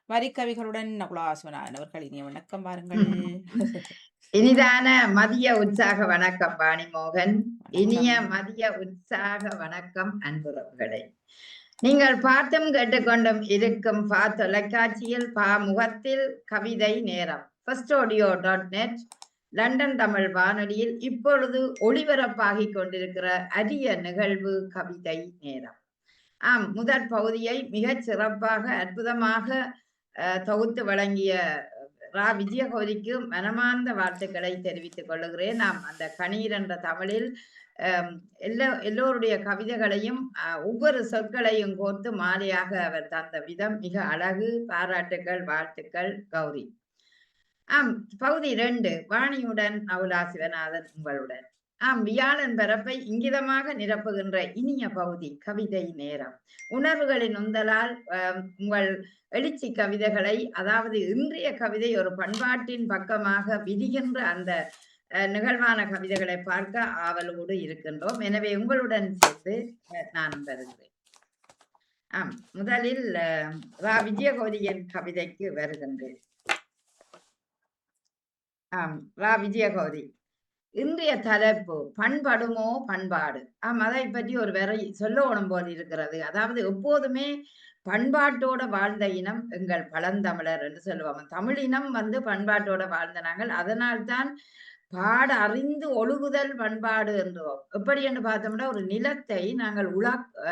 வரிக்கவிகளுடன் நகுலா சிவநாதன் அவர்கள் இனிய வணக்கம் பாருங்கள். இனிதான மதிய உற்சாக வணக்கம் பாணிமோகன். இனிய வணக்கம். மதிய உற்சாக வணக்கம் அன்புறவுகளே. நீங்கள் பார்த்தும் கேட்டுக்கொண்டும் இருக்கும் தொலைக்காட்சியில் முகத்தில் கவிதை நேரம் firstaudio.net லண்டன் தமிழ் வானொலியில் இப்பொழுது ஒளிபரப்பாகிக் கொண்டிருக்கிற அரிய நிகழ்வு கவிதை நேரம். முதற் பகுதியை மிகச் சிறப்பாக அற்புதமாக தொகுத்து வழங்கிய விஜயகௌரிக்கு மனமார்ந்த வாழ்த்துக்களை தெரிவித்துக் கொள்ளுகிறேன். நாம் அந்த கணீர் என்ற தமிழில் எல்லோருடைய கவிதைகளையும் ஒவ்வொரு சொற்களையும் கோர்த்து மாலையாக அவர் தந்த விதம் மிக அழகு. பாராட்டுக்கள், வாழ்த்துக்கள் கௌரி. பகுதி 2 வாணியுடன் நகுலா சிவநாதன் உங்களுடன். வியாழன் பரப்பை இங்கிதமாக நிரப்புகின்ற இனிய பகுதி கவிதை நேரம். உணர்வுகளின் உந்தலால் உங்கள் எழுச்சி கவிதைகளை, அதாவது இன்றைய கவிதை ஒரு பண்பாட்டின் பக்கமாக விரிகின்ற அந்த நிகழ்வான கவிதைகளை பார்க்க ஆவலோடு இருக்கின்றோம். எனவே உங்களுடன் சேர்த்து நான் வருகிறேன். முதலில் விஜயகௌரியின் கவிதைக்கு வருகின்றேன். விஜயகௌரி. இன்றைய தலைப்பு பண்படுமோ பண்பாடு. அதை பற்றி ஒரு வரை சொல்லணும் போல் இருக்கிறது. அதாவது எப்போதுமே பண்பாட்டோட வாழ்ந்த இனம் எங்கள் பழந்தமிழர் என்று சொல்லுவாங்க. தமிழினம் பண்பாட்டோட வாழ்ந்த நாங்கள். அதனால்தான் பாட அறிந்து ஒழுகுதல் பண்பாடு என்றோம். எப்படி என்று பார்த்தோம்னா, ஒரு நிலத்தை நாங்கள்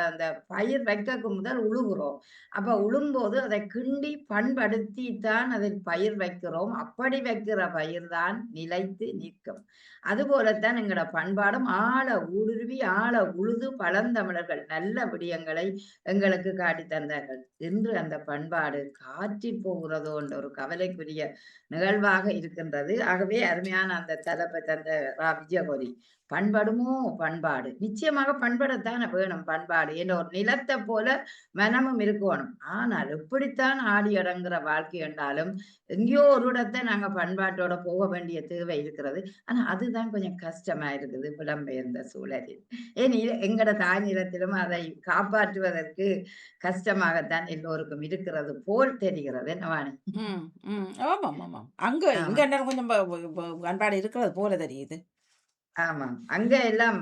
அந்த பயிர் வைக்க முதல் உழுகிறோம். அப்ப உழும்போது அதை கிண்டி பண்படுத்தித்தான் அதை பயிர் வைக்கிறோம். அப்படி வைக்கிற பயிர் தான் நிலைத்து நிற்கும். அதுபோலத்தான் எங்களோட பண்பாடும் ஆழ ஊடுருவி ஆழ உழுது பழந்தமிழர்கள் நல்ல விடயங்களை எங்களுக்கு காட்டி தந்தார்கள். இன்று அந்த பண்பாடு காற்றி போகிறதோ என்ற ஒரு கவலைக்குரிய நிகழ்வாக இருக்கின்றது. ஆகவே அருமையான அந்த தலைப்பை தந்த விஜயகௌரி. பண்படுமோ பண்பாடு. நிச்சயமாக பண்படத்தான வேணும் பண்பாடு என்ற ஒரு நிலத்தை போல மனமும் இருக்கணும். ஆனால் எப்படித்தான் ஆடி அடங்குற வாழ்க்கை என்றாலும் எங்கேயோ ஒரு இடத்தை நாங்க பண்பாட்டோட போக வேண்டிய தேவை இருக்கிறது. ஆனா அதுதான் கொஞ்சம் கஷ்டமா இருக்குது புலம்பெயர்ந்த சூழலில். ஏன் எங்கட தாய் நிலத்திலும் அதை காப்பாற்றுவதற்கு கஷ்டமாகத்தான் எல்லோருக்கும் இருக்கிறது போல் தெரிகிறது. என்னவானி? ஆமாம், ஆமாம். இங்க கொஞ்சம் பண்பாடு இருக்கிறது போல தெரியுது. ஆமாம். அங்க எல்லாம்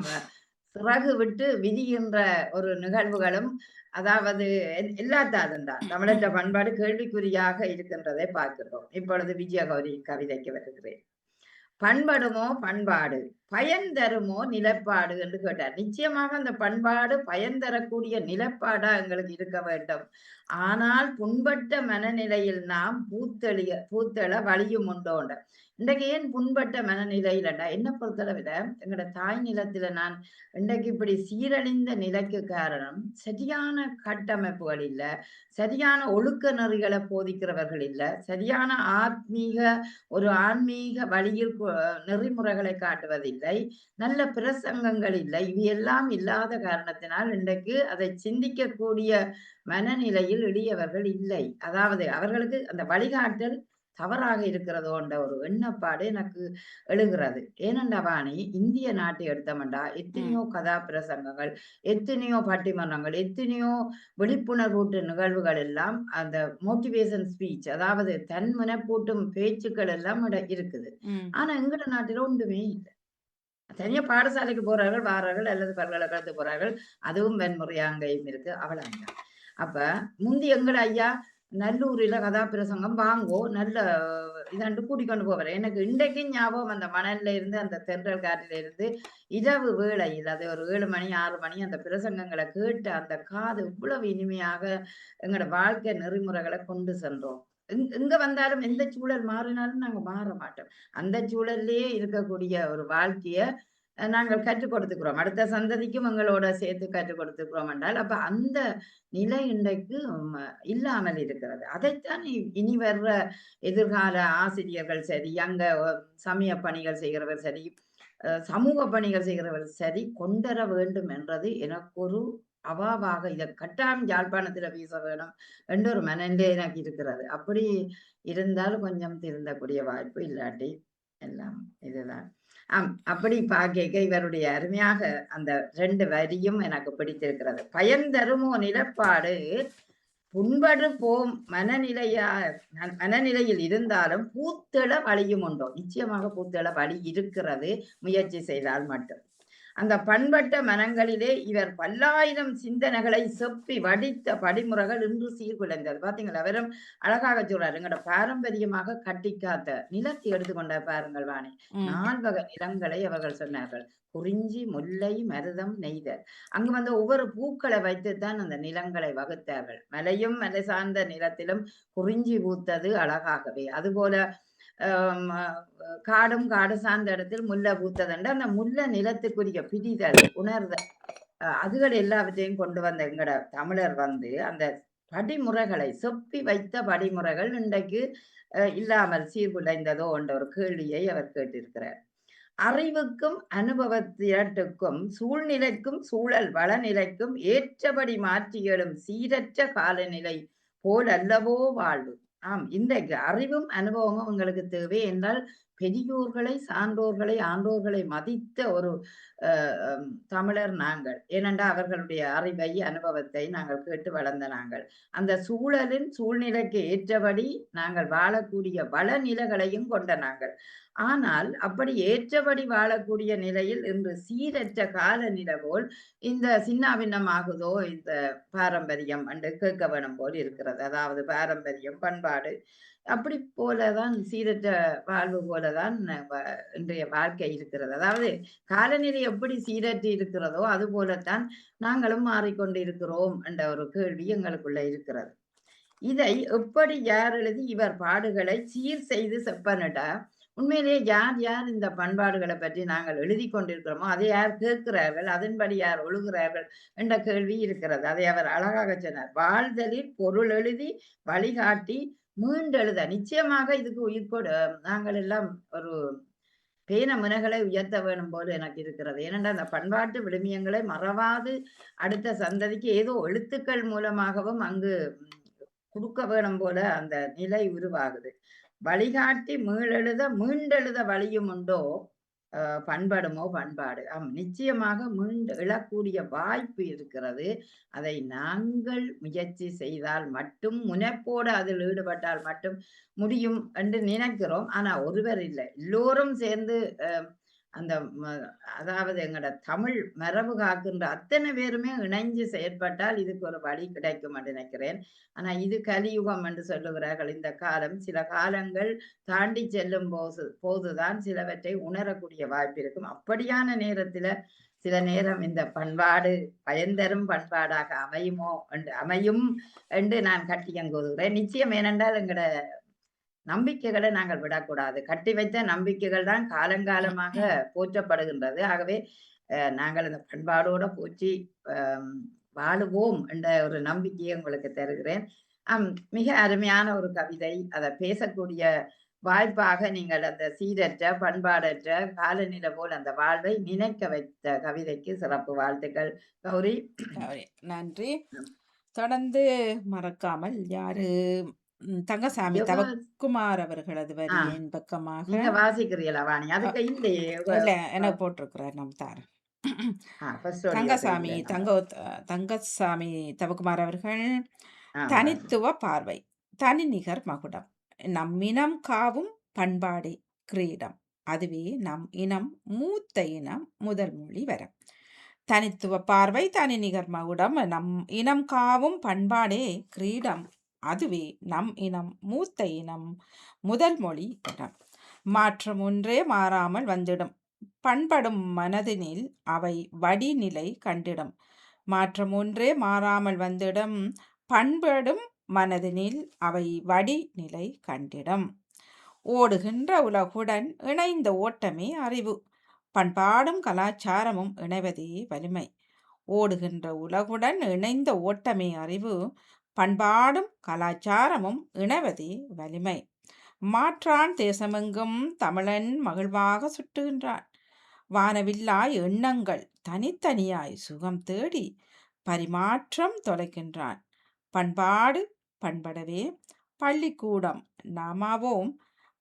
சிறகு விட்டு விதிகின்ற ஒரு நிகழ்வுகளும், அதாவது எல்லாத்தாலும் தான் தமிழற்ற பண்பாடு கேள்விக்குறியாக இருக்கின்றதை பார்க்கிறோம். இப்பொழுது விஜயகௌரி கவிதைக்கு வருகிறேன். பண்படுமோ பண்பாடு, பயன் தருமோ நிலப்பாடு என்று கேட்டார். நிச்சயமாக அந்த பண்பாடு பயன் தரக்கூடிய நிலப்பாடா எங்களுக்கு இருக்க வேண்டும். ஆனால் புண்பட்ட மனநிலையில் நாம் பூத்தள வழியும் உண்டோண்ட. இன்றைக்கு ஏன் புண்பட்ட மனநிலையிலண்டா என்ன பொறுத்தளவில எங்களோட தாய் நிலத்துல நான் இன்றைக்கு இப்படி சீரழிந்த நிலைக்கு காரணம் சரியான கட்டமைப்புகள் இல்ல, சரியான ஒழுக்க நெறிகளை போதிக்கிறவர்கள் இல்ல, சரியான ஒரு ஆன்மீக வழியில் நெறிமுறைகளை காட்டுவதில்லை, நல்ல பிரசங்கங்கள் இல்லை. இவையெல்லாம் இல்லாத காரணத்தினால் இன்றைக்கு அதை சிந்திக்கக்கூடிய மனநிலையில் எளியவர்கள் இல்லை. அதாவது அவர்களுக்கு அந்த வழிகாட்டல் தவறாக இருக்கிறதோன்ற ஒரு எண்ணப்பாடு எனக்கு எழுகிறது. ஏனென்றா வாணி, இந்திய நாட்டை எடுத்தோம்டா எத்தனையோ கதாபிரசங்கங்கள், எத்தனையோ பட்டிமன்றங்கள், எத்தனையோ விழிப்புணர்வூட்டு நிகழ்வுகள் எல்லாம் அந்த மோட்டிவேஷன் ஸ்பீச், அதாவது தன் முனைப்பூட்டும் பேச்சுக்கள் எல்லாம் இருக்குது. ஆனா எங்கட நாட்டில ஒன்றுமே இல்லை. தனியா பாடசாலைக்கு போறார்கள், வாரார்கள், அல்லது பல்கலைக்கழகத்துக்கு போறார்கள். அதுவும் வன்முறை அங்கேயும் இருக்கு. அவ்வளவுதான். அப்ப முந்தி எங்கட ஐயா நல்லூரில கதாபிரசங்கம் வாங்கோ நல்ல இதாண்டு கூட்டிக்கொண்டு போவார். எனக்கு இன்றைக்கு ஞாபகம் அந்த மணல்ல இருந்து அந்த தென்றல் காற்றில இருந்து இரவு வேளையில் அது ஒரு 7 மணி 6 மணி அந்த பிரசங்கங்களை கேட்டு அந்த காது இவ்வளவு இனிமையாக எங்களோட வாழ்க்கை நெறிமுறைகளை கொண்டு சென்றோம். எங்க வந்தாலும் எந்த சூழல் மாறினாலும் நாங்க மாற மாட்டோம். அந்த சூழல்லையே இருக்கக்கூடிய ஒரு வாழ்க்கைய நாங்கள் கற்றுக் கொடுத்துக்கிறோம். அடுத்த சந்ததிக்கும் எங்களோட சேர்த்து கற்றுக் கொடுத்துக்கிறோம் என்றால், அப்ப அந்த நிலை இன்றைக்கு இல்லாமல் இருக்கிறது. அதைத்தான் இனி வர்ற எதிர்கால ஆசிரியர்கள் சரி, அங்க சமய பணிகள் செய்கிறவர் சரி, சமூக பணிகள் செய்கிறவர் சரி கொண்டர வேண்டும் என்றது எனக்கு ஒரு அவாவாக இதை கட்டாயம் யாழ்ப்பாணத்துல வீச வேணும் என்ற ஒரு மனநிலை எனக்கு இருக்கிறது. அப்படி இருந்தாலும் கொஞ்சம் திருந்தக்கூடிய வாய்ப்பு இல்லாட்டி எல்லாம் இதுதான். அப்படி பார்க்க இவருடைய அருமையாக அந்த 2 வரியும் எனக்கு பிடித்திருக்கிறது. பயன் தருமோ நிலப்பாடு, புண்படு போம் மனநிலையில் இருந்தாலும் பூத்தெழ வழியும் உண்டோ? நிச்சயமாக பூத்தெழ வழி இருக்கிறது, முயற்சி செய்தால் மட்டும். அந்த பண்பட்ட மனங்களிலே இவர் பல்லாயிரம் சிந்தனைகளை செப்பி வடித்த படிமுறைகள் இன்று சீர்குலைந்தது. பாத்தீங்களா? வெறும் அழகாக சொல்றாரு. எங்களோட பாரம்பரியமாக கட்டிக்காத்த நிலத்தை எடுத்துக்கொண்ட பாருங்கள் வாணி. ம். 4 வகை நிலங்களை அவர்கள் சொன்னார்கள். குறிஞ்சி, முல்லை, மருதம், நெய்தல். அங்கு வந்து ஒவ்வொரு பூக்களை வைத்துத்தான் அந்த நிலங்களை வகுத்தார்கள். மலையும் மலை சார்ந்த நிலத்திலும் குறிஞ்சி பூத்தது அழகாகவே. அதுபோல ஆம், காடும் காடு சார்ந்த இடத்தில் முல்லை பூத்ததுண்டு. அந்த முல்லை நிலத்துக்குரிய பிடிதல், உணர்தல் அதுகள் எல்லாவற்றையும் கொண்டு வந்த எங்கட தமிழர் வந்து அந்த படிமுறைகளை செப்பி வைத்த படிமுறைகள் இன்றைக்கு இல்லாமல் சீர்குலைந்ததோ என்ற ஒரு கேள்வியை அவர் கேட்டிருக்கிறார். அறிவுக்கும் அனுபவத்திரட்டுக்கும் சூழ்நிலைக்கும் சூழல் வளநிலைக்கும் ஏற்றபடி மாற்றி எழும் சீரற்ற காலநிலை போல் அல்லவோ வாழ்வு. ஆம், இன்றைக்கு அறிவும் அனுபவமும் உங்களுக்கு தேவை என்றால் பெரியோர்களை, சான்றோர்களை, ஆன்றோர்களை மதித்த ஒரு தமிழர் நாங்கள். ஏனென்றால் அவர்களுடைய அறிவை, அனுபவத்தை நாங்கள் கேட்டு வளர்ந்த நாங்கள். அந்த சூழலின் சூழ்நிலைக்கு ஏற்றபடி நாங்கள் வாழக்கூடிய வளநிலைகளையும் கொண்ட நாங்கள். ஆனால் அப்படி ஏற்றபடி வாழக்கூடிய நிலையில் இன்று சீரற்ற காலநிலை போல் இந்த சின்னாபின்னமாகுதோ இந்த பாரம்பரியம் என்று கேட்க வேணும் போல் இருக்கிறது. அதாவது பாரம்பரியம், பண்பாடு அப்படி போலதான் சீரற்ற வாழ்வு போலதான் இன்றைய வாழ்க்கை இருக்கிறது. அதாவது காலநிலை எப்படி சீரற்று இருக்கிறதோ அது போலத்தான் நாங்களும் மாறிக்கொண்டு இருக்கிறோம் என்ற ஒரு கேள்வி எங்களுக்குள்ள இருக்கிறது. இதை எப்படி யார் எழுதி இவர் பாடுகளை சீர் செய்து செப்பனிட்டா உண்மையிலேயே யார் யார் இந்த பண்பாடுகளை பற்றி நாங்கள் எழுதி கொண்டிருக்கிறோமோ அதை யார் கேட்கிறார்கள், அதன்படி யார் ஒழுகிறார்கள் என்ற கேள்வி இருக்கிறது. அதை அவர் அழகாக சொன்னார். வாழ்தலில் பொருள் எழுதி வழிகாட்டி மீண்டெழுத. நிச்சயமாக இதுக்கு உயிர்கொடு நாங்கள் எல்லாம் ஒரு பேன முனைகளை உயர்த்த வேணும் போல எனக்கு இருக்கிறது. ஏனென்றால் அந்த பண்பாட்டு விழுமியங்களை மறவாது அடுத்த சந்ததிக்கு ஏதோ எழுத்துக்கள் மூலமாகவும் அங்கு கொடுக்க வேணும் போல அந்த நிலை உருவாகுது. வழிகாட்டி மீண்டெழுத வழியும் உண்டோ? பண்படுமோ பண்பாடு. நிச்சயமாக மீண்டு எழக்கூடிய வாய்ப்பு இருக்கிறது. அதை நாங்கள் முயற்சி செய்தால் மட்டும், முனைப்போடு அதில் ஈடுபட்டால் மட்டும் முடியும் என்று நினைக்கிறோம். ஆனா ஒருவர் இல்லை, எல்லோரும் சேர்ந்து அந்த அதாவது எங்கட தமிழ் மரபு காக்கின்ற அத்தனை பேருமே இணைஞ்சு செயற்பட்டால் இதுக்கு ஒரு வழி கிடைக்கும் என்று நினைக்கிறேன். ஆனா இது கலியுகம் என்று சொல்லுகிறார்கள். இந்த காலம் சில காலங்கள் தாண்டி செல்லும் போதுதான் சிலவற்றை உணரக்கூடிய வாய்ப்பு இருக்கும். அப்படியான நேரத்துல சில நேரம் இந்த பண்பாடு பயன்தரும் பண்பாடாக அமையும் என்று நான் கட்டியங்கோதுகிறேன். நிச்சயம். ஏனென்றால் எங்கட நம்பிக்கைகளை நாங்கள் விடக்கூடாது. கட்டி வைத்த நம்பிக்கைகள் தான் காலங்காலமாக போற்றப்படுகின்றது. ஆகவே நாங்கள் இந்த பண்பாடோட போற்றி வாழுவோம் என்ற ஒரு நம்பிக்கையை உங்களுக்கு தருகிறேன். மிக அருமையான ஒரு கவிதை. அதை பேசக்கூடிய வாய்ப்பாக நீங்கள் அந்த சீரற்ற பண்பாடற்ற காலநிலை போல் அந்த வாழ்வை நினைக்க வைத்த கவிதைக்கு சிறப்பு வாழ்த்துக்கள் கௌரி. நன்றி. தொடர்ந்து மறக்காமல் யாரு தங்கசாமி தவக்குமார் அவர்களது வரியின் பக்கமாக நீங்க வாசிக்கிறீங்களா வாணி? அதுக்கு இல்லையே. இல்ல எனக்கு போட்டிருக்கிறார். நம் தாரன் தங்கசாமி தவக்குமார் அவர்கள். தனித்துவ பார்வை தனி நிகர் மகுடம் நம்மினம் காவும் பண்பாடே கிரீடம் அதுவே நம் இனம் மூத்த இனம் முதல் மொழி வரம். தனித்துவ பார்வை தனி நிகர் மகுடம் நம் இனம் காவும் பண்பாடே கிரீடம் அதுவே நம் இனம் மூத்த இனம் முதல் மொழி வரம். மாற்றம் ஒன்றே மாறாமல் வந்திடும் பண்படும் மனதினில் அவை வடிநிலை கண்டிடும். மாற்றம் ஒன்றே மாறாமல் வந்திடும் பண்படும் மனதினில் அவை வடிநிலை கண்டிடும். ஓடுகின்ற உலகுடன் இணைந்த ஓட்டமே அறிவு பண்பாடும் கலாச்சாரமும் இணைவதே வலிமை. ஓடுகின்ற உலகுடன் இணைந்த ஓட்டமே அறிவு பண்பாடும் கலாச்சாரமும் இணைவதே வலிமை. மாற்றான் தேசமெங்கும் தமிழன் மகிழ்வாக சுட்டுகின்றான். வானவில்லாய் எண்ணங்கள் தனித்தனியாய் சுகம் தேடி பரிமாற்றம் தொலைக்கின்றான். பண்பாடு பண்படவே பள்ளிக்கூடம் நாமாவோம்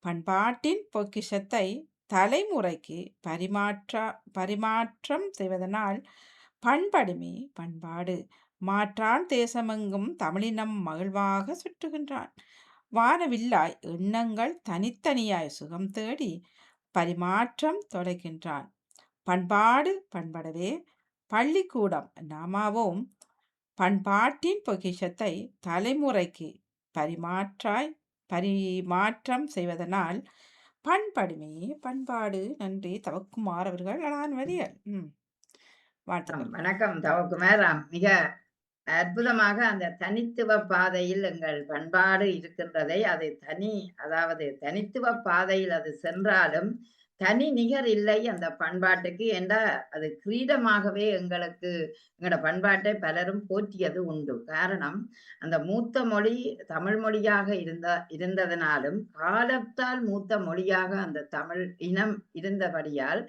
பண்பாட்டின் பொக்கிஷத்தை தலைமுறைக்கு பரிமாற்றம் செய்வதனால் பண்படுமே பண்பாடு. மாற்றான் தேசமெங்கும் தமிழினம் மகிழ்வாக சுற்றுகின்றான். வானவில்லாய் எண்ணங்கள் தனித்தனியாய் சுகம் தேடி பரிமாற்றம் தொலைக்கின்றான். பண்பாடு பண்படவே பள்ளிக்கூடம் நாமாவோம். பண்பாட்டின் பொக்கிஷத்தை தலைமுறைக்கு பரிமாற்றம் செய்வதனால் பண்படுமே பண்பாடு. நன்றி. தவக்குமார் அவர்கள் அழகான வரிகள். வாழ்த்துக்கள். வணக்கம் தவக்குமார். மிக அற்புதமாக அந்த தனித்துவ பாதையில் எங்கள் பண்பாடு இருக்கின்றதை அதாவது தனித்துவ பாதையில் அது சென்றாலும் தனி நிகர் இல்லை அந்த பண்பாட்டுக்கு என்ற அது கிரீடமாகவே எங்களோட பண்பாட்டை பலரும் போற்றியது உண்டு. காரணம், அந்த மூத்த மொழி தமிழ் மொழியாக இருந்ததனாலும் காலத்தால் மூத்த மொழியாக அந்த தமிழ் இனம் இருந்தபடியால்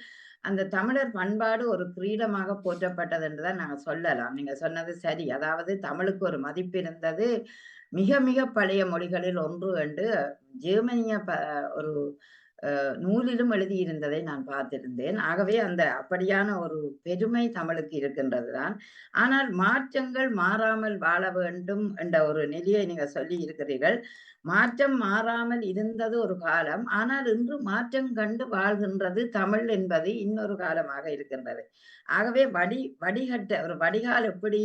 அந்த தமிழர் பண்பாடு ஒரு கிரீடமாக போற்றப்பட்டது என்றுதான் நாங்க சொல்லலாம். நீங்க சொன்னது சரி. அதாவது தமிழுக்கு ஒரு மதிப்பு இருந்தது. மிக மிக பழைய மொழிகளில் ஒன்று என்று ஜெர்மனிய ஒரு நூலிலும் எழுதியிருந்ததை நான் பார்த்திருந்தேன். ஆகவே அப்படியான ஒரு பெருமை தமிழுக்கு இருக்கின்றதுதான். ஆனால் மாற்றங்கள் மாறாமல் வாழ வேண்டும் என்ற ஒரு நிலையை நீங்க சொல்லி இருக்கிறீர்கள். மாற்றம் மாறாமல் இருந்தது ஒரு காலம். ஆனால் இன்று மாற்றம் கண்டு வாழ்கின்றது தமிழ் என்பது இன்னொரு காலமாக இருக்கின்றது. ஆகவே வடிகட்ட ஒரு வடிகால் எப்படி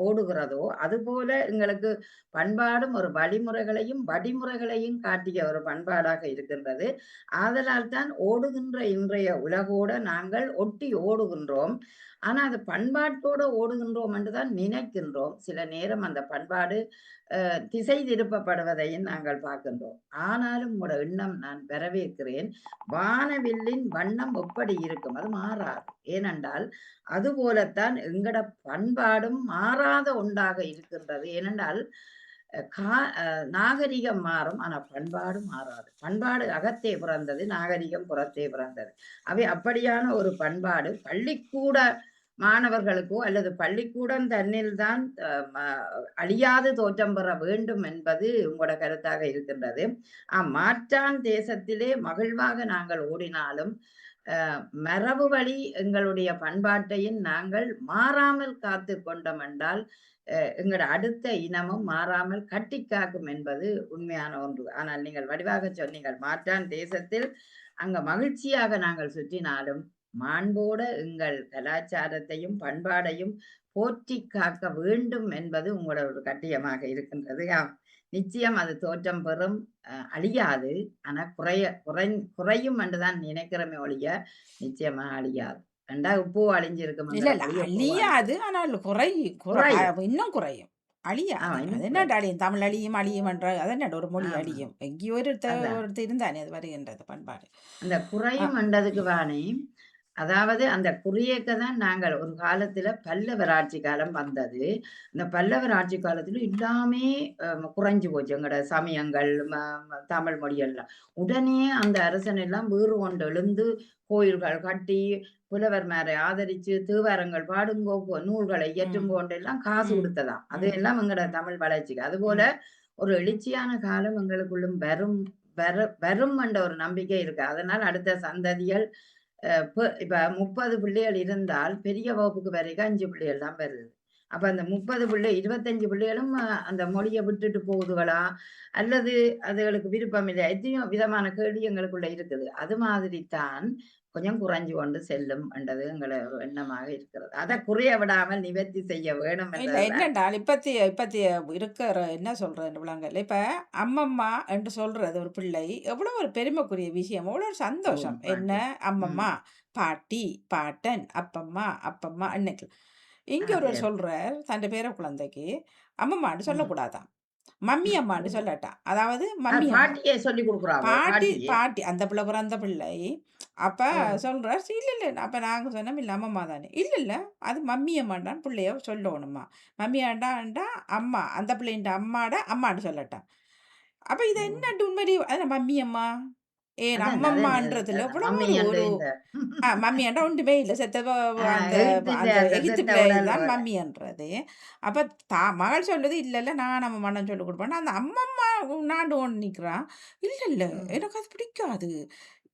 ஓடுகிறதோ அதுபோல எங்களுக்கு பண்பாடும் ஒரு வழிமுறைகளையும் காட்டிய ஒரு பண்பாடாக இருக்கின்றது. ஆதலால் தான் ஓடுகின்ற இன்றைய உலகோட நாங்கள் ஒட்டி ஓடுகின்றோம். ஆனா அது பண்பாட்டோட ஓடுகின்றோம் என்றுதான் நினைக்கின்றோம். சில நேரம் அந்த பண்பாடு திசை திருப்பப்படுவதையும் நாங்கள் பார்க்கின்றோம். ஆனாலும் உங்களோட எண்ணம் நான் வரவேற்கிறேன். வானவில்லின் வண்ணம் எப்படி இருக்கும்? அது மாறாது. ஏனென்றால் அதுபோலத்தான் எங்கட பண்பாடும் மாறாத ஒன்றாக இருக்கின்றது. ஏனென்றால் நாகரிகம் மாறும், ஆனா பண்பாடு மாறாது. பண்பாடு அகத்தே பிறந்தது, நாகரிகம் புறத்தே பிறந்தது. அவை அப்படியான ஒரு பண்பாடு பள்ளிக்கூட மாணவர்களுக்கோ அல்லது பள்ளிக்கூடம் தன்னில் தான் அழியாது தோற்றம் பெற வேண்டும் என்பது உங்களோட கருத்தாக இருக்கின்றது. மாற்றான் தேசத்திலே மகிழ்வாக நாங்கள் ஓடினாலும் மரபு வழி எங்களுடைய பண்பாட்டையும் நாங்கள் மாறாமல் காத்து கொண்டோம் என்றால் எங்களோட அடுத்த இனமும் மாறாமல் கட்டி காக்கும் என்பது உண்மையான ஒன்று. ஆனால் நீங்கள் வடிவாக சொன்னீங்கள், மாற்றான் தேசத்தில் அங்க மகிழ்ச்சியாக நாங்கள் சுற்றினாலும் மாண்போட எங்கள் கலாச்சாரத்தையும் பண்பாடையும் போற்றி காக்க வேண்டும் என்பது உங்களோட ஒரு கட்டியமாக இருக்கின்றது. நிச்சயம் அது தோற்றம் பெறும், அழியாது. ஆனா குறையும் என்றுதான் நினைக்கிறோமே ஒழிய நிச்சயமா அழியாது. உப்பு அழிஞ்சிருக்கும். இல்ல அழியாது, ஆனால் இன்னும் குறையும். அழியாது. அது என்ன அழியும்? தமிழ் அழியும் என்ற அதென்ன ஒரு மொழி அழியும்? எங்கேயோ ஒருத்தர் இருந்தானே அது வருகின்றது பண்பாடு. அந்த குறையும் என்றதுக்கு வாணி, அதாவது அந்த குறியேக்க தான் நாங்கள் ஒரு காலத்துல பல்லவர் ஆட்சி காலம் வந்தது. இந்த பல்லவர் ஆட்சி காலத்துல எல்லாமே குறைஞ்சு போச்சு. எங்களோட சமயங்கள், தமிழ் மொழியெல்லாம். உடனே அந்த அரசன் எல்லாம் வீறு கொண்டு எழுந்து கோயில்கள் கட்டி புலவர் மேரை ஆதரிச்சு தேவாரங்கள் பாடுங்கோ, நூல்களை இயற்றுங்கோண்டு எல்லாம் காசு கொடுத்ததாம். அது எல்லாம் எங்களோட தமிழ் வளர்ச்சிக்கு. அதுபோல ஒரு எழுச்சியான காலம் எங்களுக்குள்ளும் வரும் என்ற ஒரு நம்பிக்கை இருக்கு. அதனால் அடுத்த சந்ததிகள் இப்ப 30 பிள்ளைகள் இருந்தால் பெரிய வகுப்புக்கு வரைக்கும் 5 பிள்ளைகள் தான் வருது. அப்ப அந்த 30 பிள்ளை 25 பிள்ளைகளும் அந்த மொழியை விட்டுட்டு போகுதுகளா, அல்லது அதுகளுக்கு விருப்பம் இல்லை, எத்தனையோ விதமான கேள்வி எங்களுக்குள்ள இருக்குது. அது மாதிரி தான் கொஞ்சம் குறைஞ்சு கொண்டு செல்லும் என்றது எங்களை எண்ணமாக இருக்கிறது. அதை குறைய விடாமல் நிவர்த்தி செய்ய வேணும். என்னென்றால் இப்பத்திய இருக்கிற என்ன சொல்றது விளங்கல. இப்ப அம்மம்மா என்று சொல்றது ஒரு பிள்ளை எவ்வளவு ஒரு பெருமைக்குரிய விஷயம், எவ்வளவு ஒரு சந்தோஷம். என்ன அம்மம்மா, பாட்டி, பாட்டன், அப்பம்மா அன்னைக்கு. இங்க ஒருவர் சொல்றார் தன் பேர குழந்தைக்கு அம்மம்மான்னு சொல்லக்கூடாதான், மம்மி அம்மான்னு சொல்லட்டா. அதாவது மம்மி பாட்டியை சொல்லி கொடுக்குறாங்க. பாட்டி அந்த பிள்ளை பிறந்த பிள்ளை. அப்ப சொல்றார், இல்ல அப்ப நாங்க சொன்னோம், இல்ல அம்மம்மா தானே. இல்ல அது மம்மி அம்மாண்டான்னு பிள்ளைய சொல்லணுமா. மம்மி ஆண்டாண்டா அம்மா, அந்த பிள்ளைண்ட அம்மான்னு சொல்லட்டா. அப்ப இதை என்ன உண்மை மம்மி அம்மா ஏன் அம்மம்மான்றதுல ஒரு மம்மியாண்டா ஒன்றுமே இல்லை. எகிப்து பிள்ளைதான் மம்மின்றது. அப்ப மகள் சொல்றது இல்ல நான் நம்ம மன்னன் சொல்லி கொடுப்பேன். அந்த அம்மம்மா நாண்டு ஒன்று நிற்கிறான். இல்ல எனக்கு அது பிடிக்காது.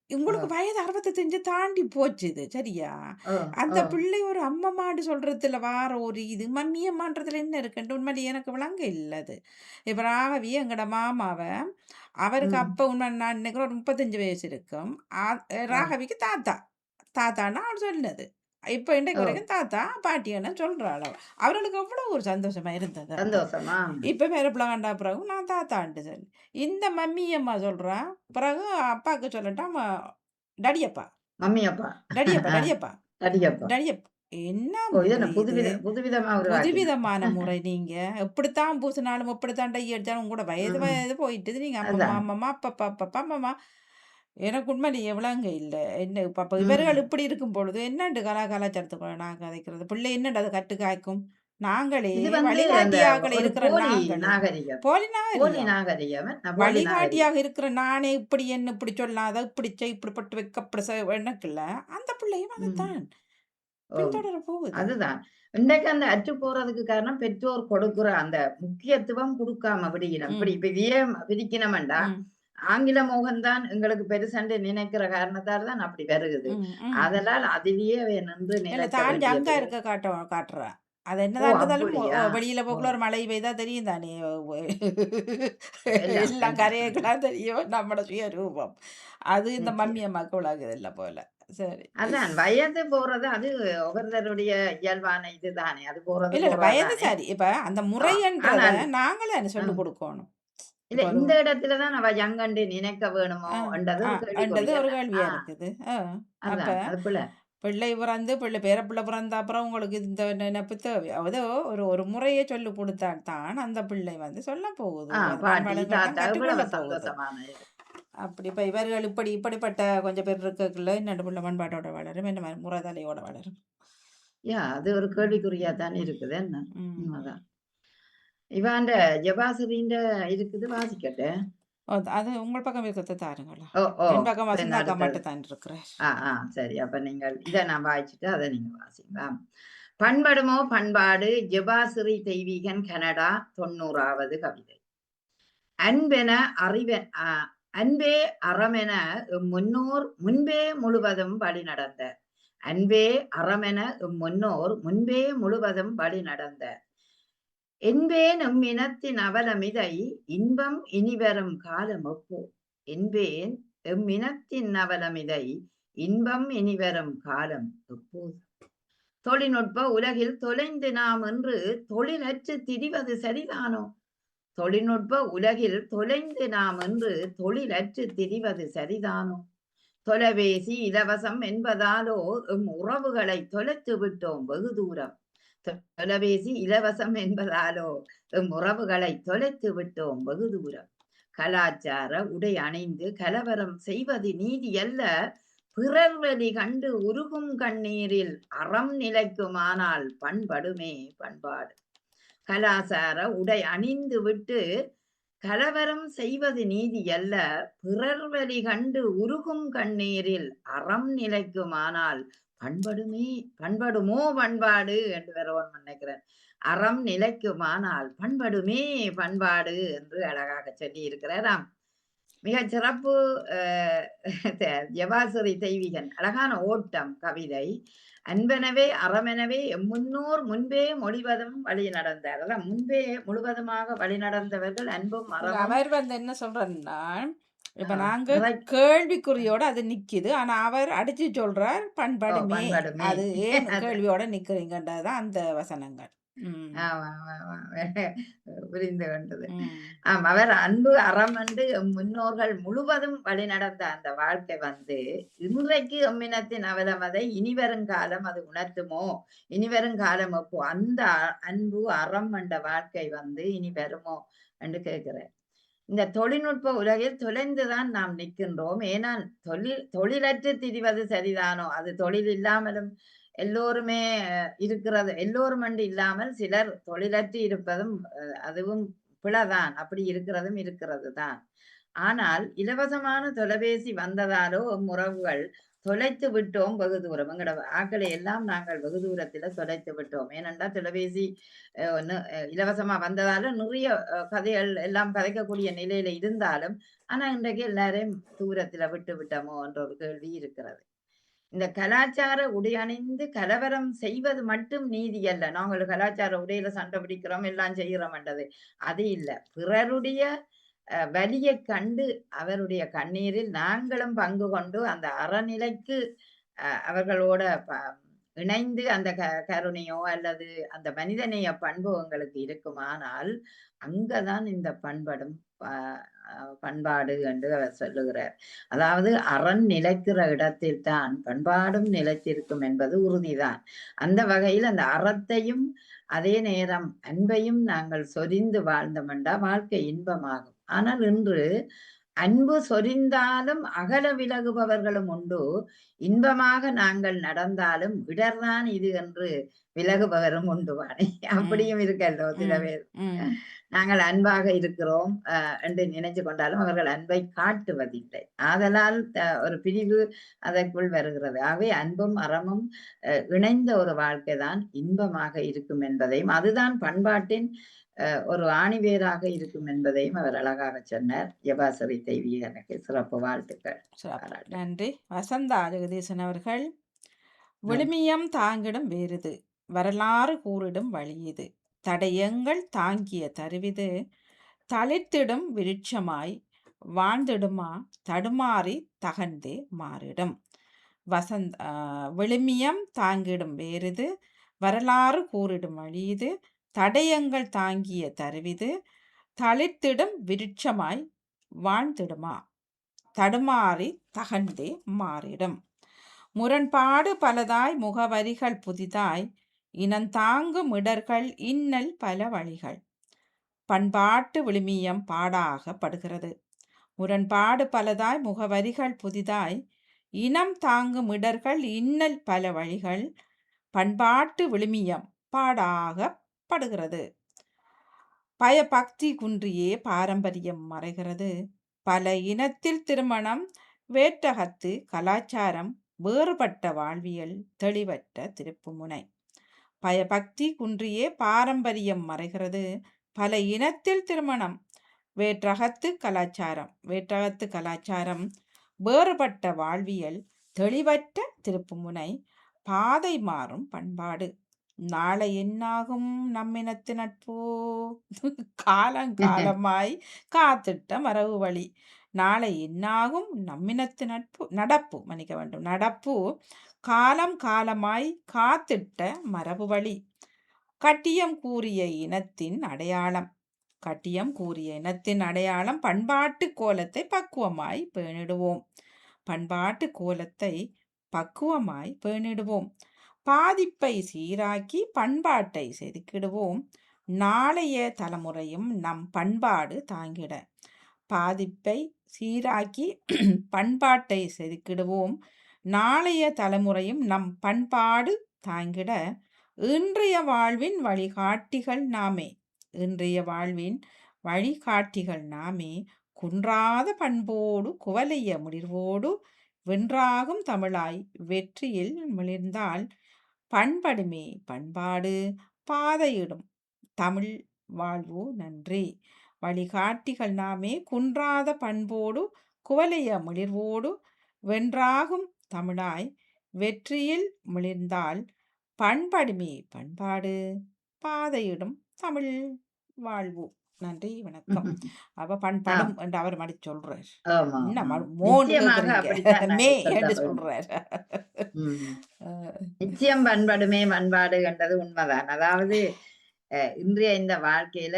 ஓ! உங்களுக்கு வயது 65 தாண்டி போச்சு இது. சரியா? ஓ! அந்த ஓ! பிள்ளை ஒரு அம்மம்மான்னு சொல்றதுல வார ஒரு இது, மம்மி அம்மான்றதுல என்ன இருக்குன்ட்டு உண்மையிலே எனக்கு விளங்க இல்ல அது. இப்ப ராகவி எங்கட மாமாவ, அவருக்கு ம். அப்ப உண்மை நான் நினைக்கிறேன் ஒரு 35 வயசு இருக்கும். அ ஓ! ராகவிக்கு தாத்தா. தாத்தான்னா அவள் சொன்னது. இப்ப இன்றைக்கு ஓ! வரைக்கும் தாத்தா, பாட்டின்னு சொல்றாள் அவ. அவர்களுக்கு அவ்வளோ ஒரு சந்தோஷமா இருந்தது அப்ப. சந்தோஷமா? இப்ப பேரப்புள்ள கண்டா பிறகு நான் தாத்தான்ட்டு சொல்லி. இந்த மம்மி அம்மா சொல்றா, பிறகு அப்பாக்கு சொல்லட்டா டடியப்பா, மம்மி, அப்பா. டடியப்பா, ஆ. டடியப்பா, தடியப்பா. டடியப் என்ன ஓ! இது என்ன முறை இது? புதுவிதமா உருவாக்கினான். புதுவிதமான முறை நீங்க. எப்படித்தான் பூசினாலும், எப்படித்தான் டை அடிச்சாலும் உங்களோட வயது ம். வயது போயிட்டுது. நீங்க அம்மம்மா, அதான். அம்மம்மா, அப்பப்பா, அப்பப்பா, அம்மம்மா. எனக்கு உண்மையிலேயே விளங்க இல்ல. என்ன இப்ப அப்ப இவர்கள் ம். இப்படி இருக்கும் பொழுது என்னண்டு கலாச்சாரத்துக்குள்ள நான் கதைக்கிறது? பிள்ளை என்னண்டு அது கட்டு காய்க்கும்? நாங்களே இது வந்து அந்த வழிகாட்டியாக ஒரு இருக்கிற போலி நாங்களே நாகரிகம். போலி போலி நாகரிகம். நாகரிகம். போலி நாகரிகம். வழிகாட்டியாக இருக்கிற நானே இப்படி என்ன இப்படி சொல்லாத, இப்படி செய், இப்படி பட்டு வைக்க, அப்படி எனக்குல்ல. அந்த பிள்ளையும் ம். அதத்தான் ஓ! பின்தொடர போகுது. அதுதான். இன்றைக்கு அந்த அற்று போறதுக்கு காரணம் பெற்றோர் கொடுக்குற அந்த முக்கியத்துவம் குடுக்காம விடுகிறோம். இப்படி ம், இப்ப இதையே பிரிக்கணுமெண்டா, ம், ஆங்கில மோகம் தான் எங்களுக்கு பெருசண்டு நினைக்கிற காரணத்தால தான் அப்படி வருகுது. ம், ம். அதனால் அதிலேயே அவை நின்று இல்ல நிலைக்க தாண்டி அங்க வேண்டியது. இருக்க காட்டுறா. அது ஓ! என்னதான் இருந்தாலும் அப்படியா? வெளியில ஓ! போக்குல ஒரு மழை பெய்தா தெரியும் தானே. எல்லாம் எல்லாம் எல்லாம். கரையேக்கலாம் தெரியும் நம்மட சுயரூபம். அது இந்த மம்மி நிச்சயம். அம்மாக்கு விளங்குதில்ல போல. சரி. அதான் வயது போறது அது ஒவ்வொருத்தருடைய இயல்பான இதுதானே. அது போறது இல்ல, இல்ல வயது போறதுதானே. சரி. இப்ப அந்த ஆ முறைன்றத ஆனால் நாங்களே சொல்லிக் ம். குடுக்கோணும். இல்ல இப்ப ஒரு இந்த இடத்துல தான் அவ யங்கண்டு நினைக்க வேணுமோ அ, என்றது அ ஒரு என்றது கேள்விக்குறி ஒரு என்ன? கேள்வியா இருக்குது. அப்ப அதுதான். அது பிழை. பிள்ளை பிறந்து பேரப்பிள்ளை பிறந்த அப்புறம் உங்களுக்கு இந்த நினைப்பு தேவை. அதோ ஒரு ஒரு முறைய சொல்லிக் குடுத்தா தான் அந்த பிள்ளை சொல்லப் போகுது. அது பாட்டி, பண்பாடுங்கள்லாம் தாத்தா கற்றுக்கொள்ள இவ்வளவு போகுது. சந்தோஷமான இது. அப்படி இப்ப இவர்கள் இப்படிப்பட்ட கொஞ்சம் பேர் இருக்கக்குள்ள இன்னொரு பிள்ளை பண்பாட்டோட வளரும். இந்த மாரி முறைதலையோட வளரும். அது ஒரு கேள்விக்குறியா தானே இருக்குது என்ன? ம். உண்மதான். இவாண்ட ஜபாசிரின்ட இருக்குது வாசிக்கட்டு. அது உங்கள் பக்கம் இருக்கிறத தாருங்களா? ஓ, ஓ. என் பக்கம் பின்ன வசந்தாக்கா அடுத்தது. மட்டும் தான் இருக்கிறார். சரி. அப்ப நீங்கள் இத நான் வாய்ச்சுட்டு அத நீங்க வாசிங்க. பண்படுமோ பண்பாடு ஜெபாசிரி தெய்வீகன் கனடா 90வது கவிதை. அன்பென அறிவென் அன்பே அறமென முன்னோர் முன்பே முழுவதும் வழிநடந்த அன்பே அறமென முன்னோர் முன்பே முழுவதும் வழிநடந்த என்பேன் எம்மினத்தின் அவலமிதை இன்பம் இனிவரும் காலம் ஒப்போ என்பேன் எம்மினத்தின் அவலமிதை இன்பம் இனிவரும் காலம் எப்போது தொழில்நுட்ப உலகில் தொலைந்து நாம் என்று தொழிலற்று திரிவது சரிதானோ தொழில்நுட்ப உலகில் தொலைந்து நாம் என்று தொழிலற்று திரிவது சரிதானோ தொலைபேசி இலவசம் என்பதாலோ எம் உறவுகளை தொலைத்து விட்டோம் வெகு தூரம் தொலைபேசி இலவசம் என்பதாலோ எம் உறவுகளை தொலைத்து விட்டோம் வெகு தூரம் கலாச்சார உடை அணிந்து கலவரம் செய்வது நீதி அல்ல பிறர் வழி கண்டு உருகும் கண்ணீரில் அறம் நிலைக்குமானால் பண்படுமே பண்பாடு கலாசார உடை அணிந்து விட்டு கலவரம் செய்வது நீதி அல்ல பிறர் வழி கண்டு உருகும் கண்ணீரில் அறம் நிலைக்குமானால் பண்படுமே பண்படுமோ பண்பாடு என்று வருவன் நினைக்கிறேன் அறம் நிலைக்குமானால் பண்படுமே பண்பாடு என்று அழகாக சொல்லி இருக்கிறாராம் மிகச் சிறப்பு ஜபாசுரி தெய்வீகன் அழகான ஓட்டம் கவிதை அன்பெனவே அறமெனவே முன்னோர் முன்பே மொழிவதும் வழி நடந்தார் அதான் முன்பே முழுவதுமாக வழி நடந்தவர்கள் அன்பும் இல்ல அறமும் அவர் என்ன சொல்றாருன்னா, இப்ப ஆஹ், நாங்க நிறை கேள்விக்குறியோட அது நிக்குது. ஆனா அவர் அடிச்சு சொல்றார் பண்படுமே. பண்படுமே அது ஏன் அது கேள்வியோட நிக்கிறீங்கன்றது தான் அந்த வசனங்கள். ம். ஆமா, ஆமா, ஆமா. புரிந்து கொண்டது. ம். அவர் அன்பு அறம் என்று எம் முன்னோர்கள் முழுவதும் வழிநடந்த அந்த வாழ்க்கை இன்றைக்கு எம்மினத்தின் அவலமதை இனிவரும் காலம் அது உணர்த்துமோ இனிவரும் காலம் அப்போ அந்த அன்பு அறம் என்ற வாழ்க்கை இனி வருமோ என்று கேட்கிறேன் இந்த தொழில்நுட்ப உலகில் தொலைந்துதான் நாம் நிற்கின்றோம் ஏனால் தொழிலற்று திரிவது சரிதானோ அது தொழில் இல்லாமலும் எல்லோருமே இருக்கிறது எல்லோரும் என்று இல்லாமல் சிலர் தொழிலற்று இருப்பதும் அதுவும் பிழைதான் அப்படி இருக்கிறதும் இருக்கிறது தான் ஆனால் இலவசமான தொலைபேசி வந்ததாலோ உறவுகள் தொலைத்து விட்டோம் வெகு தூரம். எங்கட ஆட்களை எல்லாம் நாங்கள் வெகு தூரத்தில தொலைத்து விட்டோம். ஏனென்றால் தொலைபேசி இலவசமா வந்ததால நிறைய கதைகள் எல்லாம் கதைக்கக்கூடிய நிலையில இருந்தாலும், ஆனா இன்றைக்கு எல்லாரையும் தூரத்தில விட்டு விட்டோமோ என்ற ஒரு கேள்வி இருக்கிறது. இந்த கலாச்சார உடை அணிந்து கலவரம் செய்வது மட்டும் நீதி அல்ல. நாங்கள் கலாச்சார உடையில சண்டை பிடிக்கிறோம், எல்லாம் செய்கிறோம்ன்றது. அது இல்ல. பிறருடைய வலியைக் கண்டு அவருடைய கண்ணீரில் நாங்களும் பங்கு கொண்டு அந்த அறநிலைக்கு அவர்களோட இணைந்து அந்த கருணையோ அல்லது அந்த மனிதநேய பண்பு உங்களுக்கு இருக்குமானால், அங்கதான் இந்த பண்படும் ப பண்பாடு என்று அவர் சொல்லுகிறார். அதாவது அறம் நிலைக்கிற இடத்தில் தான் பண்பாடும் நிலைத்திருக்கும் என்பது உறுதிதான். அந்த வகையில் அந்த அறத்தையும், அதே நேரம் அன்பையும் நாங்கள் சொரிந்து வாழ்ந்தோமென்றா வாழ்க்கை இன்பமாகும். ஆனால் இன்று அன்பு சொரிந்தாலும் அகல விலகுபவர்களும் உண்டு. இன்பமாக நாங்கள் நடந்தாலும் இடர்தான் இது என்று விலகுபவரும் உண்டுவானே. ம். அப்படியும் இருக்கல்லோ சில ம். பேர். ம். நாங்கள் அன்பாக இருக்கிறோம் என்று நினைச்சு கொண்டாலும் அவர்கள் அன்பை காட்டுவதில்லை. ஆதலால் ஒரு பிரிவு அதற்குள் வருகிறது. ஆகவே அன்பும் அறமும் இணைந்த ஒரு வாழ்க்கை தான் இன்பமாக இருக்கும் என்பதையும், அதுதான் பண்பாட்டின் ஒரு ஆணிவேராக இருக்கும் என்பதையும் அவர் அழகாக சொன்னார். யபாசரி தெய்வீகனுக்கு சிறப்பு வாழ்த்துக்கள், சிறப்பு. பாராட்டு. நன்றி. வசந்தா ஜெகதீசன் அவர்கள். ம். விழுமியம் தாங்கிடும் வேறிது. வரலாறு கூறிடும் வழியிது. தடயங்கள் தாங்கிய தருவிது. தளிர்த்திடும் விருட்சமாய் வாழ்ந்திடுமா தடுமாறி தகர்ந்தே மாறிடும். விழுமியம் தாங்கிடும் வேறிது. வரலாறு கூறிடும் வழியிது. தடயங்கள் தாங்கிய தருவிது. தளிர்த்திடும் விருட்சமாய் வாழ்ந்திடுமா தடுமாறி தகர்ந்தே மாறிடும். முரண்பாடு பலதாய் முகவரிகள் புதிதாய் இனந்தாங்கும் இடர்கள் இன்னல் பல வழிகள். பண்பாட்டு விழுமியம் பாடாகப்படுகிறது. முரண்பாடு பலதாய் முகவரிகள் புதிதாய் இனம் தாங்கும் இடர்கள் இன்னல் பல வழிகள். பண்பாட்டு விழுமியம் பாடாகப்படுகிறது. பயபக்தி குன்றியே பாரம்பரியம் மறைகிறது. பல இனத்தில் திருமணம் வேற்றகத்து கலாச்சாரம் வேறுபட்ட வாழ்வியல் தெளிவற்ற திருப்புமுனை. பயபக்தி குன்றியே பாரம்பரியம் மறைகிறது. பல இனத்தில் திருமணம் வேற்றகத்து கலாச்சாரம் வேறுபட்ட வாழ்வியல் தெளிவற்ற திருப்புமுனை. பாதை மாறும் பண்பாடு. நாளை என்னாகும் நம்மினத்து நட்போ காலங்காலமாய் காத்திட்ட மரபு வழி. நாளை என்னாகும் நம்மினத்து நடப்பு காலம் காலமாய் காத்திட்ட மரபு வழி. கட்டியம் கூறிய இனத்தின் அடையாளம் பண்பாட்டு கோலத்தை பக்குவமாய் பேணிடுவோம். பாதிப்பை சீராக்கி பண்பாட்டை செதுக்கிடுவோம். நாளைய தலைமுறையும் நம் பண்பாடு தாங்கிட. பாதிப்பை சீராக்கி பண்பாட்டை செதுக்கிடுவோம். நாளைய தலைமுறையும் நம் பண்பாடு தாங்கிட. இன்றைய வாழ்வின் வழிகாட்டிகள் நாமே. குன்றாத பண்போடு குவலைய முடிர்வோடு வென்றாகும் தமிழாய் வெற்றியில் மிளிர்ந்தால் பண்படுமே பண்பாடு பாதையிடும் தமிழ் வாழ்வு. நன்றி. வழிகாட்டிகள் நாமே. குன்றாத பண்போடு குவலைய மிளிர்வோடு வென்றாகும் தமிழாய் வெற்றியில் மிளிர்ந்தால் பண்படுமே பண்பாடு பாதையிடும் தமிழ் வாழ்வு. நன்றி, வணக்கம். அப்ப பண்படும் ஆம். என்று அவர் மடி சொல்றார். ஆமா, என்ன ஆமா. மோன்னு நிச்சயமாக கேக்குறீங்க? அப்படித்தான் மே நாங்கள் சொல்ல என்று வேண்டும். சொல்றார். ம். அஹ் நிச்சயம் பண்படுமே பண்பாடு என்றது உண்மைதான். அதாவது இன்றைய இந்த வாழ்க்கையில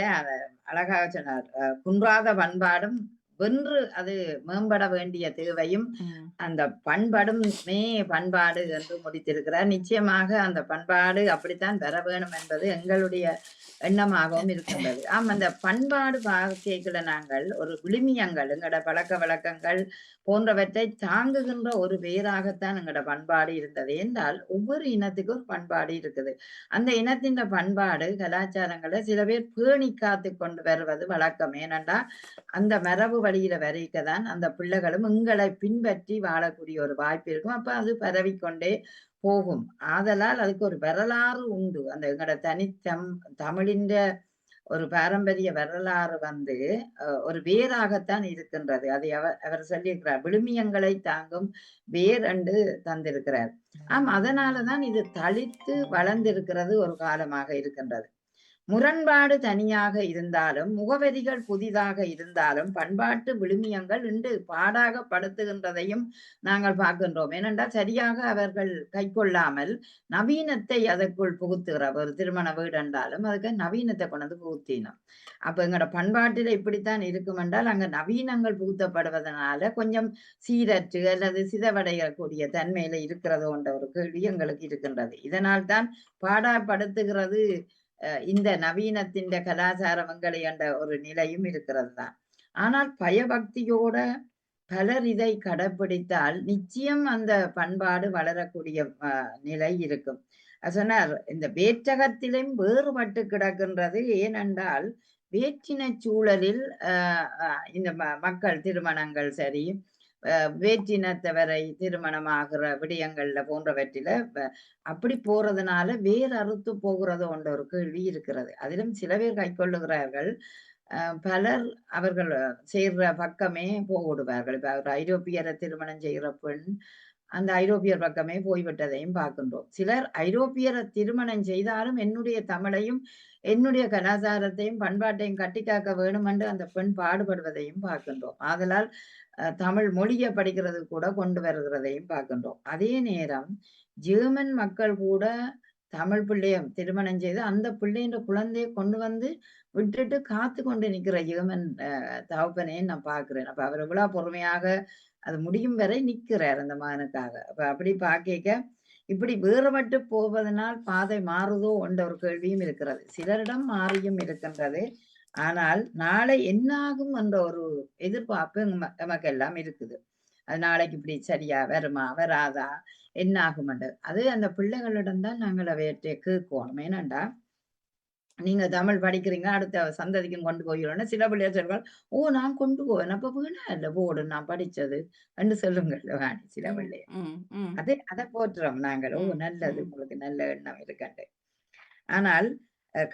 அழகாக சொன்னார். குன்றாத பண்பாடும் வென்று அது மேம்பட வேண்டிய தேவையும் உம் அந்த பண்படுமே பண்பாடு என்று முடித்திருக்கிறார். நிச்சயமாக அந்த பண்பாடு அப்படித்தான் பெற வேணும் என்பது எங்களுடைய எண்ணமாகவும் இருக்கின்றது. அந்த பண்பாடு வாழ்க்கைக்குள்ள நாங்கள் ஒரு விழுமியங்கள் எங்களோட பழக்க வழக்கங்கள் போன்றவற்றை தாங்குகின்ற ஒரு வேராகத்தான் எங்களோட பண்பாடு இருந்தது. என்றால் ஒவ்வொரு இனத்துக்கும் ஒரு பண்பாடு இருக்குது. அந்த இனத்தின் பண்பாடு கலாச்சாரங்களை சில பேர் பேணி காத்து கொண்டு வருவது வழக்கம். ஏனென்றா அந்த மரபு வழியில வரைக்க தான் அந்த பிள்ளைகளும் எங்களை பின்பற்றி வாழக்கூடிய ஒரு வாய்ப்பு இருக்கும். அப்ப அது பரவிக்கொண்டே போகும். ஆதலால் அதுக்கு ஒரு வரலாறு உண்டு. அந்த எங்கட தமிழின்ற ஒரு பாரம்பரிய வரலாறு வந்து ஒரு வேராகத்தான் இருக்கின்றது. அதை அவர் சொல்லியிருக்கிறார். விழுமியங்களை தாங்கும் வேர் என்று தந்திருக்கிறார். அதனால தான் இது தளித்து வளர்ந்திருக்கிறது ஒரு காலமாக இருக்கின்றது. முரண்பாடு தனியாக இருந்தாலும், முகவரிகள் புதிதாக இருந்தாலும், பண்பாட்டு விழுமியங்கள் இன்று பாடாகப்படுத்துகின்றதையும் நாங்கள் பார்க்கின்றோம். ஏனென்றால் சரியாக அவர்கள் கைக்கொள்ளாமல் நவீனத்தை அதற்குள் புகுத்துகிற ஒரு திருமண வீடு என்றாலும் அதுக்கு நவீனத்தை கொண்டு வந்து புகுத்தினோம். அப்ப எங்களோட பண்பாட்டில இப்படித்தான் இருக்கும் என்றால் அங்க நவீனங்கள் புகுத்தப்படுவதனால கொஞ்சம் சீரற்று அல்லது சிதவடையக்கூடிய தன்மையில இருக்கிறதோ என்ற ஒரு கேள்வி எங்களுக்கு இருக்கின்றது. இதனால் தான் பாடாப்படுத்துகிறது இந்த நவீனத்தின் கலாச்சாரம் எங்களை என்ற ஒரு நிலையும் இருக்கிறது தான். ஆனால் பயபக்தியோட பலர் இதை கடைப்பிடித்தால் நிச்சயம் அந்த பண்பாடு வளரக்கூடிய நிலை இருக்கும். சொன்னார் இந்த வேற்றகத்திலும் வேறுபட்டு கிடக்கின்றது. ஏனென்றால் வேற்றின சூழலில் இந்த மக்கள் திருமணங்கள் சரி வேற்றினத்தவரை திருமணமாகிற விடயங்கள்ல போன்றவற்றில அப்படி போறதுனால வேறு அறுத்து போகிறதோ என்ற ஒரு கேள்வி இருக்கிறது. அதிலும் சில பேர் கைக்கொள்ளுகிறார்கள். பலர் அவர்கள் செய்கிற பக்கமே போடுவார்கள். இப்ப ஒரு ஐரோப்பியரை திருமணம் செய்கிற பெண் அந்த ஐரோப்பியர் பக்கமே போய்விட்டதையும் பார்க்கின்றோம். சிலர் ஐரோப்பியரை திருமணம் செய்தாலும் என்னுடைய தமிழையும் என்னுடைய கலாச்சாரத்தையும் பண்பாட்டையும் கட்டிக்காக்க வேணும் என்று அந்த பெண் பாடுபடுவதையும் பார்க்கின்றோம். ஆதலால் தமிழ் மொழியை படிக்கிறது கூட கொண்டு வருகிறதையும் பார்க்கின்றோம். அதே நேரம் ஜெர்மன் மக்கள் கூட தமிழ் பிள்ளைய திருமணம் செய்து அந்த பிள்ளைன்ற குழந்தையை கொண்டு வந்து விட்டுட்டு காத்து கொண்டு நிற்கிற ஜெர்மன் தகப்பனே நான் பார்க்கிறேன். அப்ப அவர் எவ்வளவு பொறுமையாக அது முடியும் வரை நிற்கிறார் அந்த மகனுக்காக. அப்ப அப்படி பார்க்க இப்படி வேறுபட்டு போவதனால் பாதை மாறுதோ என்ற ஒரு கேள்வியும் இருக்கிறது. சிலரிடம் மாறியும் இருக்கின்றது. ஆனால் நாளை என்ன ஆகும் என்ற ஒரு எதிர்பார்ப்பு நமக்கு எல்லாம் இருக்குது. அது நாளைக்கு இப்படி சரியா வருமா வராதா என்ன ஆகும் என்று அது அந்த பிள்ளைகளிடம் தான் நாங்கள் அவையற்றை கேட்கணும். ஏனண்டா நீங்க தமிழ் படிக்கிறீங்க அடுத்த சந்ததிக்கும் கொண்டு போகிறோம்னா சில பிள்ளைகள் சொல்வாள், ஓ நான் கொண்டு போவேன் அப்ப வேணா இல்ல போடு நான் படிச்சது என்று சொல்லுங்கள் வாணி சில பிள்ளைய. அதை போற்றுறோம் நாங்கள். ஓ நல்லது உங்களுக்கு நல்ல எண்ணம் இருக்கண்டு. ஆனால்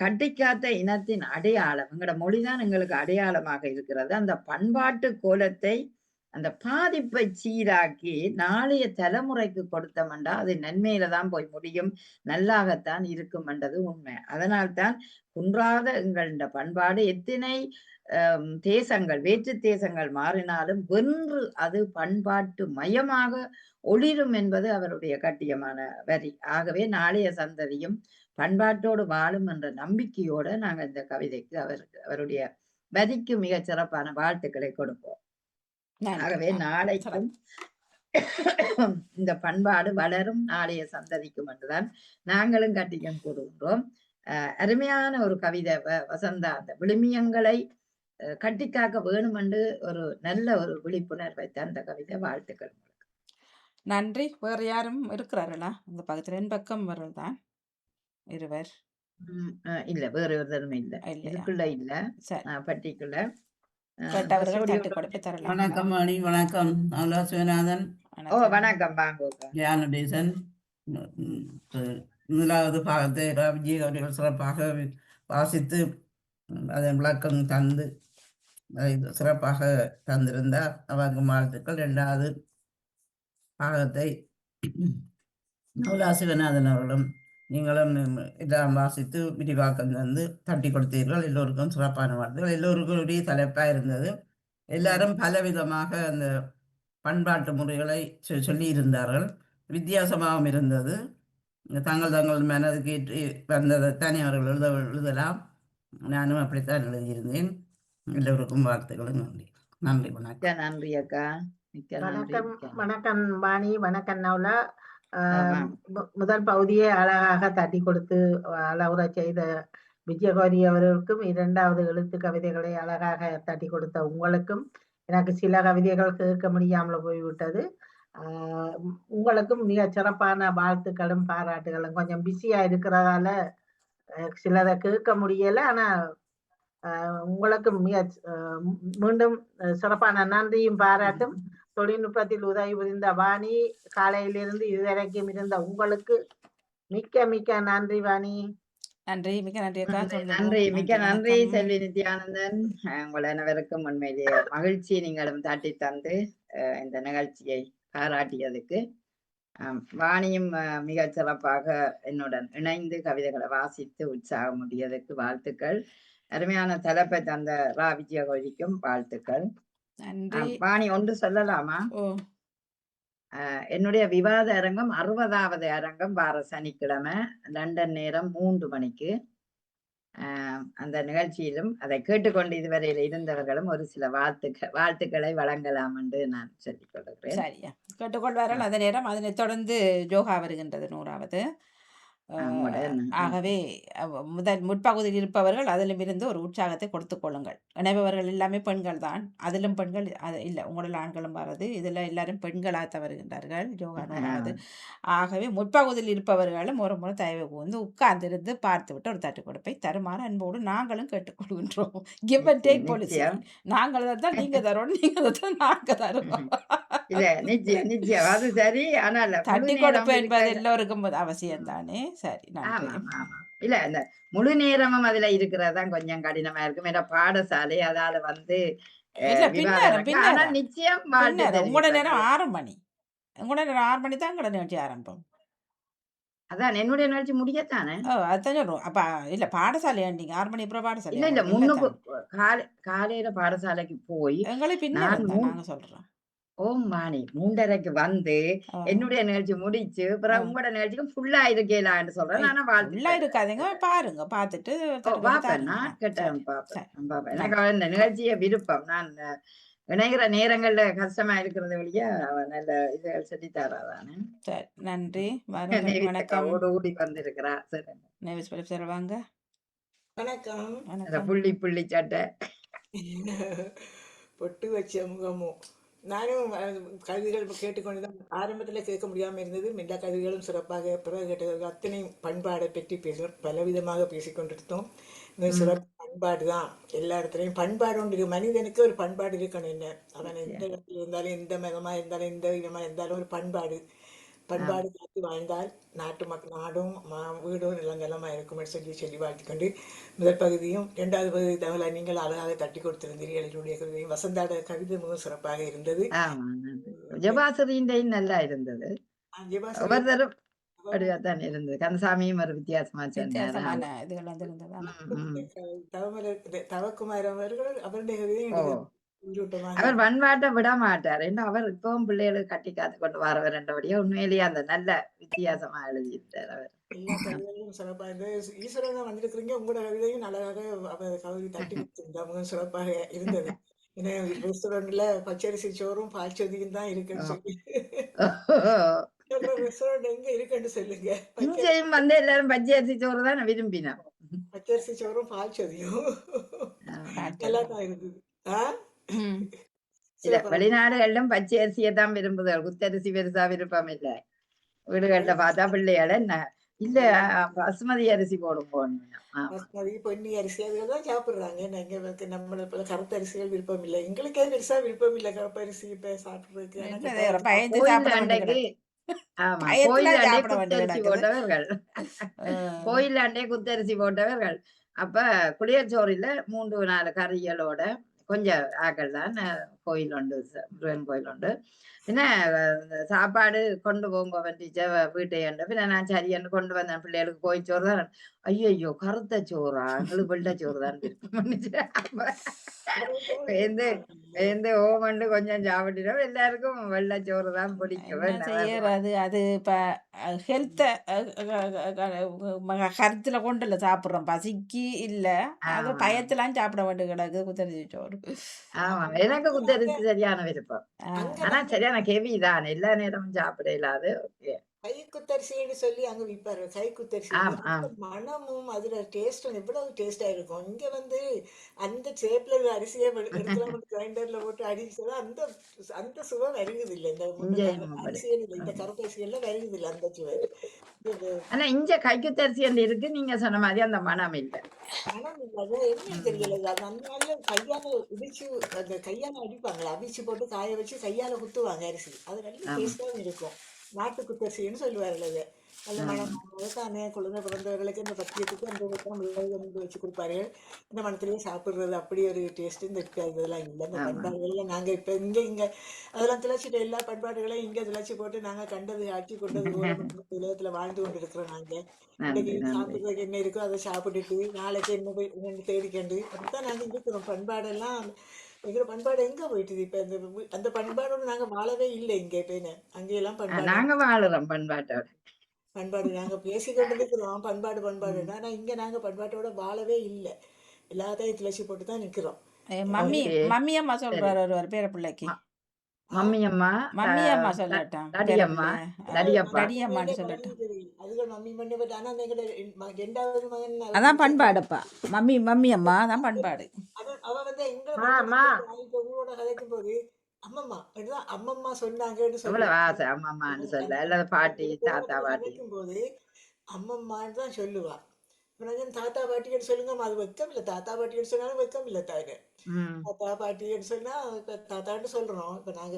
கட்டிக்காத்த இனத்தின் அடையாளம் எங்களோட மொழிதான் எங்களுக்கு அடையாளமாக இருக்கிறது. அந்த பண்பாட்டு கோலத்தை அந்த பாதிப்பை சீராக்கி நாளைய தலைமுறைக்கு கொடுத்தோம்டா அது நன்மையில தான் போய் முடியும், நல்லாகத்தான் இருக்கும் என்றது உண்மை. அதனால்தான் குன்றாத எங்கள பண்பாடு எத்தனை தேசங்கள் வேற்று தேசங்கள் மாறினாலும் வென்று அது பண்பாட்டு மயமாக ஒளிரும் என்பது அவருடைய கட்டியமான வரி. ஆகவே நாளைய சந்ததியும் பண்பாட்டோடு வாழும் என்ற நம்பிக்கையோட நாங்க இந்த கவிதைக்கு அவருடைய வரிக்கு மிக சிறப்பான வாழ்த்துக்களை கொடுப்போம். ஆகவே நாளைக்கும் இந்த பண்பாடு வளரும் நாளைய சந்ததிக்கும் என்றுதான் நாங்களும் கட்டியம் கூறுகின்றோம். அருமையான ஒரு கவிதை வசந்தா. அந்த விழுமியங்களை கட்டிக்காக்க வேணும் என்று ஒரு நல்ல ஒரு விழிப்புணர்வை தந்த கவிதை. வாழ்த்துக்கள். நன்றி. வேறு யாரும் இருக்கிறார்களா இந்த பக்கத்துல? என் பக்கம் வரல்தான் இருவர். இல்ல வேற ஒருத்தரும் இல்ல. இதுக்குள்ள இல்ல பட்டிக்குள்ள. வணக்கம் மணி. வணக்கம் நவலா சிவநாதன். ஓ வணக்கம் ஜானடேசன். முதலாவது பாகத்தை விஜய் அவர்கள் சிறப்பாக வாசித்து அதன் விளக்கம் தந்து சிறப்பாக தந்திருந்தார். அவங்க வாழ்த்துக்கள். இரண்டாவது பாகத்தை நவலா சிவநாதன் அவர்களும் நீங்களும் எல்லாம் வாசித்து விரிவாக்கம் தந்து தட்டி கொடுத்தீர்கள். எல்லோருக்கும் சிறப்பான வாழ்த்துக்கள். எல்லோருக்குடைய தலைப்பாக இருந்தது. எல்லாரும் பலவிதமாக அந்த பண்பாட்டு முறைகளை சொல்லி இருந்தார்கள். வித்தியாசமாகவும் இருந்தது. தங்கள் மனதுக்கு ஏற்றி வந்ததைத்தானே அவர்கள் எழுதலாம். நானும் அப்படித்தான் எழுதியிருந்தேன். எல்லோருக்கும் வாழ்த்துக்களும். நன்றி. நன்றி. வணக்கம். நன்றி அக்கா. வணக்கம். வணக்கம் வாணி. வணக்கம் நவலா. முதல் பகுதியை அழகாக தட்டி கொடுத்து அளவுரை செய்த விஜயகௌரி அவர்களுக்கும், இரண்டாவது எழுத்து கவிதைகளை அழகாக தட்டி கொடுத்த உங்களுக்கும், எனக்கு சில கவிதைகள் கேட்க முடியாமல் போய்விட்டது. உங்களுக்கும் மிக சிறப்பான வாழ்த்துக்களும் பாராட்டுகளும். கொஞ்சம் பிஸியா இருக்கிறதால சிலதை கேட்க முடியல. ஆனா உங்களுக்கு மிக மீண்டும் சிறப்பான நன்றியும் பாராட்டும். தொழில்நுட்பத்தில் உதவி புரிந்த வாணி, காலையிலிருந்து இதுவரைக்கும் இருந்த உங்களுக்கு மிக்க மிக்க நன்றி வாணி. நன்றி, மிக்க நன்றி அக்கா. நன்றி சொல்லுங்க. நன்றி மிக்க நன்றி வணக்கம். செல்வி நித்யானந்தன். உங்கள் அனைவருக்கும் உண்மையிலேயே மகிழ்ச்சி நீங்களும் தட்டி தந்து இந்த நிகழ்ச்சியை பாராட்டியதுக்கு. வாணியும் மிகச் சிறப்பாக என்னுடன் இணைந்து கவிதைகளை வாசித்து உற்சாகமூட்டியதற்கு வாழ்த்துக்கள். அருமையான தலைப்பை தந்த ரா விஜயகோரிக்கும் வாழ்த்துக்கள். நன்றி. வாணி ஒன்று சொல்லலாமா? ஓ, என்னுடைய விவாத அரங்கம் 60வது அரங்கம் வார சனிக்கிழமை லண்டன் நேரம் 3 மணிக்கு. அந்த நிகழ்ச்சியிலும் அதை கேட்டுக்கொண்டு இதுவரையில் இருந்தவர்களும் ஒரு சில வாழ்த்துக்களை வழங்கலாம் என்று நான் சொல்லிக் கொள்கிறேன். சரியா கேட்டுக்கொள்வார்கள். அதே நேரம் அதனைத் தொடர்ந்து யோகா வருகின்றது 100வது. ஆகவே முற்பகுதியில் இருப்பவர்கள் அதிலும் இருந்து ஒரு உற்சாகத்தை கொடுத்து கொள்ளுங்கள். இணைபவர்கள் எல்லாமே பெண்கள் தான். அதிலும் பெண்கள் இல்லை, உங்களோட ஆண்களும் வர்றது இதில் எல்லாரும் பெண்களாக வருகின்றார்கள் யோகா 100வது. ஆகவே முற்பகுதியில் இருப்பவர்களும் ஒரு முறை தயவு கூர்ந்து உட்கார்ந்திருந்து பார்த்து விட்டு ஒரு தட்டு கொடுப்பை தருமாறு அன்போடு நாங்களும் கேட்டுக்கொள்கின்றோம். Give and take policy. நாங்கள் தான் நீங்க தரோம், நீங்க தான் நாங்க தருவோம். இல்ல நிச்சயம் நிச்சயம் அது சரி. ஆனால் தட்டி கொடுப்பு என்பது எல்லோருக்கும் அவசியம் தானே. சரி, நன்றி. இல்ல இந்த முழு நேரமும் அதுல இருக்கிறதான் கொஞ்சம் கடினமா இருக்கும். ஏன்னா பாடசாலை அதால நிச்சயம் உங்களோட நேரம் 6 மணி. உங்களோட நேரம் 6 மணி தான் எங்களோட நிகழ்ச்சி ஆரம்பம். அதான் என்னுடைய நிகழ்ச்சி முடியத்தானே. அதான் சொல்றோம். அப்ப இல்ல பாடசாலை 6 மணி அப்புறம் பாடசாலை இல்ல இல்ல முன்னுக்கு காலையில பாடசாலைக்கு போய் எங்களை நாங்க சொல்றோம். ஓம் வாணி 3:30க்கு வந்து என்னுடைய நிகழ்ச்சி முடிச்சு அப்புறம் உங்களோட நிகழ்ச்சிக்கு ஃபுல்லா இருக்கலான்னு சொல்றேன். ஆனா ஃபுல்லா இருக்காதீங்க, பாருங்க, பார்த்துட்டு நான் கேட்டேன் பாப்பேன். எனக்கு இந்த நிகழ்ச்சிய விருப்பம். நான் இணைகிற நேரங்கள்ல கஷ்டமா இருக்கிறத வழியா நல்ல இதை சொல்லி தராதானே. சரி, நன்றி. வணக்கம். ஓடி வந்திருக்கிறா. சரி சொல்லுவாங்க. வணக்கம். புள்ளி புள்ளி சட்டை பொட்டு வச்ச முகமும் நானும் கவிதைகள் கேட்டுக்கொண்டுதான் ஆரம்பத்தில் கேட்க முடியாமல் இருந்தது. எல்லா கவிதைகளும் சிறப்பாக பிறகு கேட்டது அத்தனை பண்பாடை பற்றி பலவிதமாக பேசிக்கொண்டிருந்தோம். சிறப்பு பண்பாடு தான் எல்லா இடத்துலையும் பண்பாடு உண்டு. மனிதனுக்கு ஒரு பண்பாடு இருக்கணும். என்ன அவன் எந்த இடத்துல இருந்தாலும் எந்த மதமாக இருந்தாலும் எந்த விதமாக இருந்தாலும் ஒரு பண்பாடு காத்து வாழ்ந்தால் நாடும் வீடும் நிலங்கலமா இருக்கும்னு சொல்லி வாழ்த்திக்கொண்டு முதல் பகுதியும் 2வது பகுதி தகவலை நீங்கள் அழகாக தட்டி கொடுத்திருந்தீர்கள். என்னுடைய கவிதையும் வசந்தாட கவிதை மிகவும் சிறப்பாக இருந்தது. ஜபாசதியின் நல்லா இருந்தது. இருந்தது. கந்தசாமியும் ஒரு வித்தியாசமா தவக்குமார் அவர்கள் அவருடைய கவிதையும் அவர் பண்பாட்டை விட மாட்டார். என்ன அவர் இப்பவும் பிள்ளைகளுக்கு கட்டி காத்து கொண்டு வரவர் என்றபடியா உண்மையிலேயே அந்த நல்ல வித்தியாசமா எழுதியிருந்தார். அவர் எல்லா கவிதையும் சிறப்பா இருந்தது. ஈஸ்வரன் தான் வந்திருக்கிறீங்க, உங்களோட கவிதையும் அழகாக அவர் கவிதை தட்டி கொடுத்திருந்தா சிறப்பாக இருந்தது. ஏன்னா ரெஸ்டாரண்ட்ல பச்சரிசி சோறும் பால்ச்சொதியும் தான் இருக்குன்னு சொல்லி ரெஸ்டாரண்ட் எங்க இருக்குன்னு சொல்லுங்க. இங்கேயும் வந்து எல்லாரும் பச்சரிசி சோறு தான் விரும்பினா. பச்சரிசி சோறும் பால்ச்சொதியும் நல்லா தான் இருந்தது. இல்ல வெளிநாடுகளிலும் பச்சை அரிசியை தான் விரும்புதல். குத்தரிசி பெருசா விருப்பம் இல்ல. வீடுகள்ல பார்த்தா பிள்ளைகள் என்ன இல்ல பசுமதி அரிசி போடும் பசுமதி பொன்னி அரிசி அதுதான் சாப்பிடுறாங்க. நம்மள கருத்து அரிசிகள் விருப்பம் இல்லை. எங்களுக்கே பெருசா விருப்பம் இல்லை கருப்பு அரிசி இப்ப சாப்பிடுறதுக்கு. கோயிலாண்டே குத்தரிசி போட்டவர்கள் அப்ப புளியச்சோறில 3-4 கறிகளோட கொஞ்சம் ஆக்கள் தான் கோயில் உண்டு, முருகன் கோயில் உண்டு. பின்ன சாப்பாடு கொண்டு போங்க டீச்சர் வீட்டை பின்ன நான் சரியன்னு கொண்டு வந்தேன். பிள்ளைகளுக்கு கோயில் சோறு தான். ஐயோ கருத்த சோறா, எங்களுக்கு வெள்ளை சோறு தான் எந்த ஓமண்டு கொஞ்சம் சாப்பிட்டோம். எல்லாருக்கும் வெள்ளை சோறு தான் பிடிக்கும். அது இப்ப ஹெல்த்த கருத்துல கொண்டு இல்ல சாப்பிடுறோம், பசிக்கு இல்ல அது பயத்தெல்லாம் சாப்பிட வேண்டிய கிடக்கு குத்தரிசி சோறு. ஆமா, எனக்கு குத்தரிசி சரியான விருப்பம். ஆனா சரியான கெவி தான், எல்லா நேரமும் சாப்பிட இல்லாது. கைக்குத்தரிசின்னு சொல்லி அங்க விற்பாரு. கைக்குத்தரிசி ஆம் அந்த ஆம் மணமும் அதுல டேஸ்டும் எவ்வளவு டேஸ்டா இருக்கும். இங்க வந்து அந்த சேப்ல அரிசியை எடுக்கலாம் கிரைண்டர்ல போட்டு அடிச்சா அந்த அந்த சுவை வருகுது இல்லை. இந்த இங்கேயும் அப்படி அரிசிகள் இல்லை, இந்த கருப்பு அரிசிகள்லாம் வருகுது இல்லை அந்த சுவை. இது ஆனா இங்க கைக்குத்தரிசி அந்த இருக்கு, நீங்க சொன்ன மாதிரி அந்த மனம் இல்ல. மனம் இல்லாத என்னன்னு தெரியல. அது அந்த நாள்ல கையால இடிச்சு அந்த கையால அடிப்பாங்களா, அவிச்சு போட்டு காய வச்சு கையால குத்துவாங்க அரிசி. அது நல்ல ஆமா டேஸ்டாவும் இருக்கும். நாட்டு குத்தரிசின்னு சொல்லுவார்கள் அது. நல்ல ஆமா மனம் தானே குழந்தை பிறந்தவர்களுக்கு இந்த பத்தியத்துக்கு அந்த விதம் மிளகு வச்சு கொடுப்பார்கள். இந்த மனத்திலேயே சாப்பிடுறது அப்படி ஒரு டேஸ்ட் இந்த இதெல்லாம் இல்லை. இந்த ஆமா பண்பாடுகள்ல நாங்க இப்ப இங்க அதெல்லாம் திளைச்சிட்டு எல்லா பண்பாடுகளையும் இங்க திளைச்சி போட்டு நாங்க கண்டது ஆட்சி கொண்டது போல உலகத்துல வாழ்ந்து கொண்டு இருக்கிறோம் நாங்க. இன்னைக்கு நன்றி நன்றி. சாப்பிடுறதுக்கு என்ன இருக்கோ அதை சாப்பிட்டுட்டு நாளைக்கு என்ன போய் என்னன்னு தேடிக்கண்டு அப்படித்தான் நாங்க இருக்கிறோம். பண்பாடெல்லாம் எங்க பண்பாடு எங்க போயிட்டுது இப்ப இந்த அந்த பண்பாடோட நாங்க வாழவே இல்லை இங்க இப்ப. அங்கெல்லாம் பண்பாடு நாங்க வாழுறோம் பண்பாட்டோட. பண்பாடு நாங்க பேசிக்கொண்டு இருக்கிறோம் பண்பாடு ம். பண்பாடுன்னா. ஆனா இங்க நாங்க பண்பாட்டோட வாழவே இல்லை. எல்லாத்தையும் துளசி போட்டு தான் நிக்கிறோம். மம்மி ஓகே மம்மி அம்மா சரி. சொல்றாரு ஒருவர் பேர பிள்ளைக்கு. ம- மம்மி அம்மா மம்மி அம்மா சொல்லட்டான் பேர தடியம்மா பிள்ளை. தடியப்பா மம்மி தடியம்மான்னு பண்ணே சொல்லட்டான். பழகுது. அதுகள் மம்மி பண்ணே பட் ஆனா அந்த எங்கட ரெண்டாவது மகன் அதான் பண்பாடுப்பா. மம்மி மம்மி அம்மா தான் பண்பாடு. அவ வந்து எங்களை மா இப்ப உங்களோட கதைக்கும் போது அம்மம்மா அப்படிதான் அம்மம்மா சொன்னாங்கன்னு சொல்லி எவ்வளவு ஆசை அம்மான்னு சொல்ல, அல்லது பாட்டி தாத்தா பாட்டி. கதைக்கும் போது அம்மம்மான்னு தான் சொல்லுவா. இப்ப நான் தாத்தா பாட்டின்னு சொல்லுங்க, அது வெக்கம் இல்லை. தாத்தா பாட்டின்னு சொன்னாலும் வெக்கம் இல்லை தானே. ம் தாத்தா பாட்டின்னு சொன்னா இப்ப தாத்தான்னு சொல்றோம். இப்ப நாங்க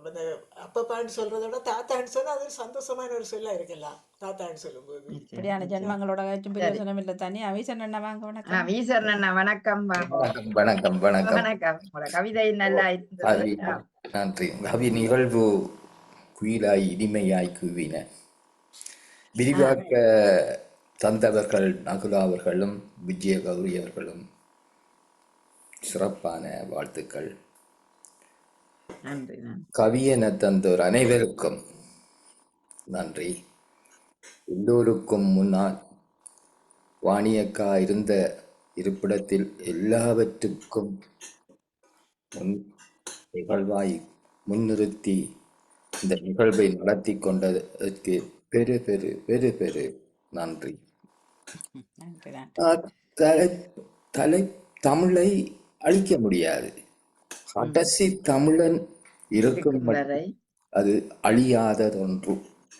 இந்த அப்பப்பான்னு சொல்றத விட தாத்தான்னு சொன்னா அது ஒரு சந்தோஷமான ஒரு சொல்ல இருக்கலாம் தாத்தான்னு சொல்லும்போது. நிச்சயம் இப்படியான நிச்சயம். ஜென்மங்களோட காய்ச்சும் சரி. பிரயோசனம் இல்லை தானே. அவீசன் அண்ணா வாங்க வணக்கம். வீசர் அண்ணா வணக்கம் வாங்க. வணக்கம் வணக்கம் வணக்கம். வணக்கம். உங்களோட கவிதை நல்லா இருந்தது. கவி நன்றி. கவி நிகழ்வு குயிலாய் இனிமையாய் குவின விரிவாக்க தந்தவர்கள் நகுலா அவர்களும் விஜய கௌரி அவர்களும் சிறப்பான வாழ்த்துக்கள். நன்றி நன்றி. கவியென தந்தோர் அனைவருக்கும் நன்றி. எல்லோருக்கும் முன்னால் வாணியக்கா இருந்த இருப்பிடத்தில் எல்லாவற்றுக்கும் நிகழ்வாய் முன்னிறுத்தி இந்த நிகழ்வை நடத்தி கொண்டதற்கு பெரு பெரு பெரு பெரு நன்றி. நன்றி நன்றி. தலை தமிழை அழிக்க முடியாது. கடைசி தமிழன் இருக்கும் வரை அது அழியாததொன்று.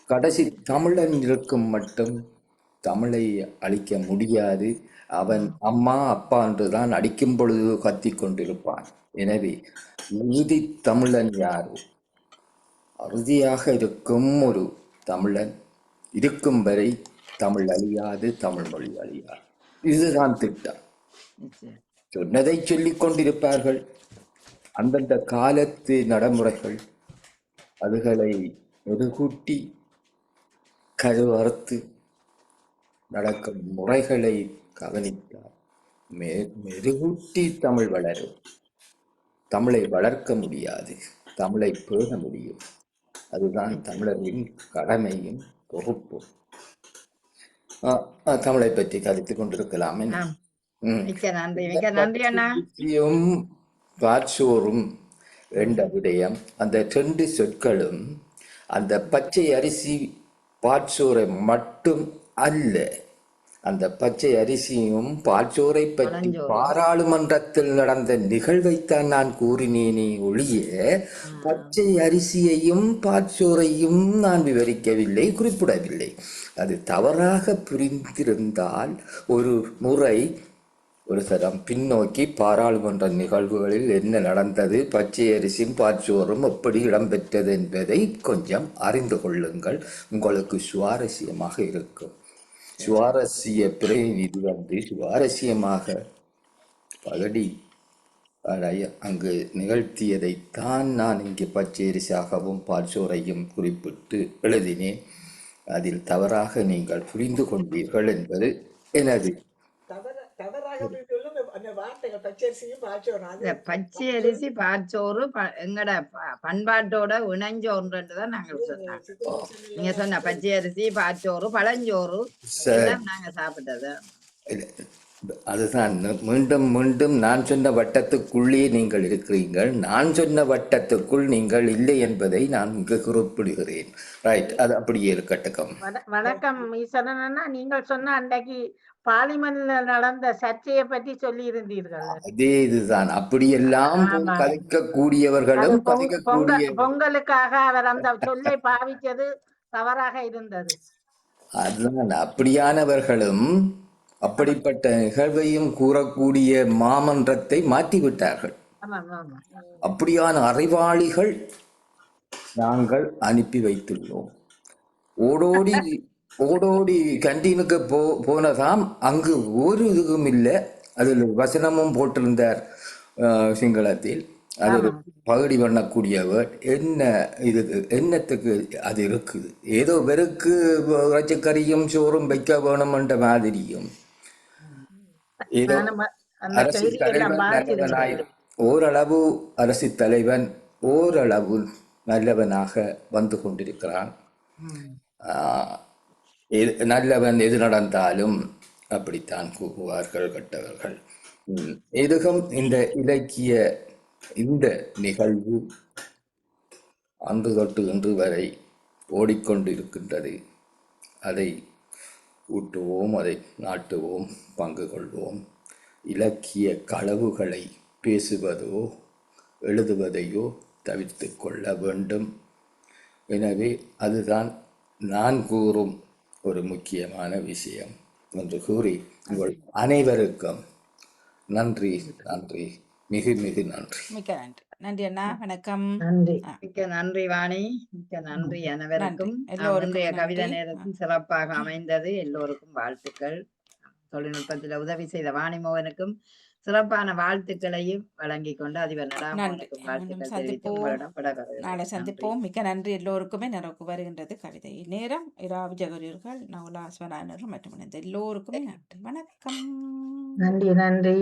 கடைசி தமிழன் இருக்கும் மட்டும் தமிழை அழிக்க முடியாது. அவன் அம்மா அப்பா என்றுதான் அடிக்கும் பொழுது கத்தி கொண்டிருப்பான். எனவே இறுதி தமிழன் யாரோ அறுதியாக இருக்கும் ஒரு தமிழன் இருக்கும் வரை தமிழ் அழியாது, தமிழ் மொழி அழியாது. இதுதான் திட்டம். நிச்சயம். சொன்னதை சொல்லிக் கொண்டிருப்பார்கள். அந்தந்த காலத்து நடைமுறைகள் அதுகளை மெருகூட்டி கருவறுத்து நடக்கும் முறைகளை கவனித்தார். மெருகூட்டி தமிழ் வளரும். தமிழை வளர்க்க முடியாது, தமிழை பேண முடியும். அதுதான் தமிழரின் கடமையும் பொறுப்பும். தமிழை பற்றி கருத்து கொண்டிருக்கலாம். மிக்க நன்றி மிக்க நன்றி அண்ணா. பாற்சோறும் என்ற விடயம், அந்த 2 சொற்களும் அந்த பச்சை அரிசி பாற்சோரை மட்டும் அல்ல, அந்த பச்சை அரிசியும் பாற்சோரை பற்றி பாராளுமன்றத்தில் நடந்த நிகழ்வைத்தான் நான் கூறினேனே ஒழிய பச்சை அரிசியையும் பாற்சோரையும் நான் விவரிக்கவில்லை, குறிப்பிடவில்லை. அது தவறாக புரிந்திருந்தால் ஒரு முறை ஒரு தரம் பின்னோக்கி பாராளுமன்ற நிகழ்வுகளில் என்ன நடந்தது, பச்சை அரிசியும் பாற்சோறும் எப்படி இடம்பெற்றது என்பதை கொஞ்சம் அறிந்து கொள்ளுங்கள். உங்களுக்கு சுவாரஸ்யமாக இருக்கும். சுவாரஸ்ய பிரதிநிதி வந்து சுவாரஸ்யமாக பகடி அங்கு நிகழ்த்தியதைத்தான் நான் இங்கே பச்சை அரிசியாகவும் பாற்சோரையும் குறிப்பிட்டு எழுதினேன். அதில் தவறாக நீங்கள் புரிந்து கொண்டீர்கள் என்பது எனது. பச்சை அரிசி பாற்சோறு எங்கட பண்பாட்டோட இணைஞ்ச ஒன்றுதான் நாங்கள் சொன்னோம். நீங்க சொன்ன பச்சை அரிசி பாற்சோறு பழஞ்சோறு எல்லாம் நாங்க சாப்பிட்டது. அதுதான் மீண்டும் மீண்டும் நான் சொன்ன வட்டத்துக்குள்ளே நீங்கள் இருக்கிறீர்கள். நான் சொன்ன வட்டத்துக்குள் நீங்கள் இல்லை என்பதை நான் இங்கு குறிப்பிடுகிறேன். ரைட், அது அப்படியே இருக்கட்டும். வணக்கம் ஈஸ்வரன் அண்ணா, நீங்கள் சொன்ன அன்றைக்கு பார்லிமெண்ட்ல நடந்த சர்ச்சையை பற்றி சொல்லி இருந்தீர்கள். அதே இதுதான், அப்படியெல்லாம் ஆமா. கதைக்கக்கூடியவர்களும் கதைக்கக்கூடிய பொங்கலுக்காக அவர் அந்த சொல்லை பாவிச்சது தவறாக இருந்தது. அதுதான், அப்படியானவர்களும் அப்படிப்பட்ட நிகழ்வையும் கூறக்கூடிய மாமன்றத்தை மாற்றிவிட்டார்கள். ஆமாம், ஆமாம். அப்படியான அறிவாளிகள் நாங்கள் அனுப்பி வைத்துள்ளோம். ஓடோடி ஓடோடி கண்டீனுக்கு போனதாம். அங்கு ஒரு இதுவும் இல்லை. அதில் வசனமும் போட்டிருந்தார் சிங்களத்தில். அது ஒரு பகுடி பண்ணக்கூடியவர். என்ன இது என்னத்துக்கு அது இருக்குது? ஏதோ வெறுக்கு இறைச்சிக்கறியும் சோறும் வைக்க வேணும் என்ற மாதிரியும் ஏதோ அரசு தலைவன் நல்லவனாய் ஓரளவு அரசு தலைவன் ஓரளவு நல்லவனாக வந்து கொண்டிருக்கிறான். நல்லவன் எது நடந்தாலும் அப்படித்தான் கூறுவார்கள் கெட்டவர்கள். எதுகும் இந்த இலக்கிய இந்த நிகழ்வு அன்று தொட்டு இன்று வரை ஓடிக்கொண்டிருக்கின்றது. அதை ஊட்டுவோம், அதை நாட்டுவோம், பங்கு கொள்வோம். இலக்கிய களவுகளை பேசுவதோ எழுதுவதையோ தவிர்த்து கொள்ள வேண்டும். எனவே அதுதான் நான் கூறும் ஒரு முக்கியமான விஷயம் என்று கூறி உங்கள் அனைவருக்கும் நன்றி, நன்றி, மிக மிக நன்றி. மிக்க நன்றி. நன்றி அண்ணா, வணக்கம். நன்றி. மிக்க நன்றி வாணி, மிக்க நன்றி அனைவருக்கும். எல்லோருக்கும் இன்றைய கவிதை நன்றி. நேரத்தில் சிறப்பாக அமைந்தது. எல்லோருக்கும் வாழ்த்துக்கள். தொழில்நுட்பத்தில் உதவி செய்த வாணிமோகனுக்கும் சிறப்பான வாழ்த்துக்களையும் வழங்கி கொண்டு அதிபர் நடாமோகனுக்கும் வாழ்த்துக்கள் தெரிவித்து உங்களிடம் விடைபெறுகிறேன். நாளை சந்திப்போம். மிக்க நன்றி எல்லோருக்குமே. நிறைவு வருகின்றது கவிதை நேரம். இராவி ஜெகரியர்கள், நவுலா, ஸ்வரானர்கள் மற்றும் எல்லோருக்குமே நன்றி. வணக்கம். நன்றி.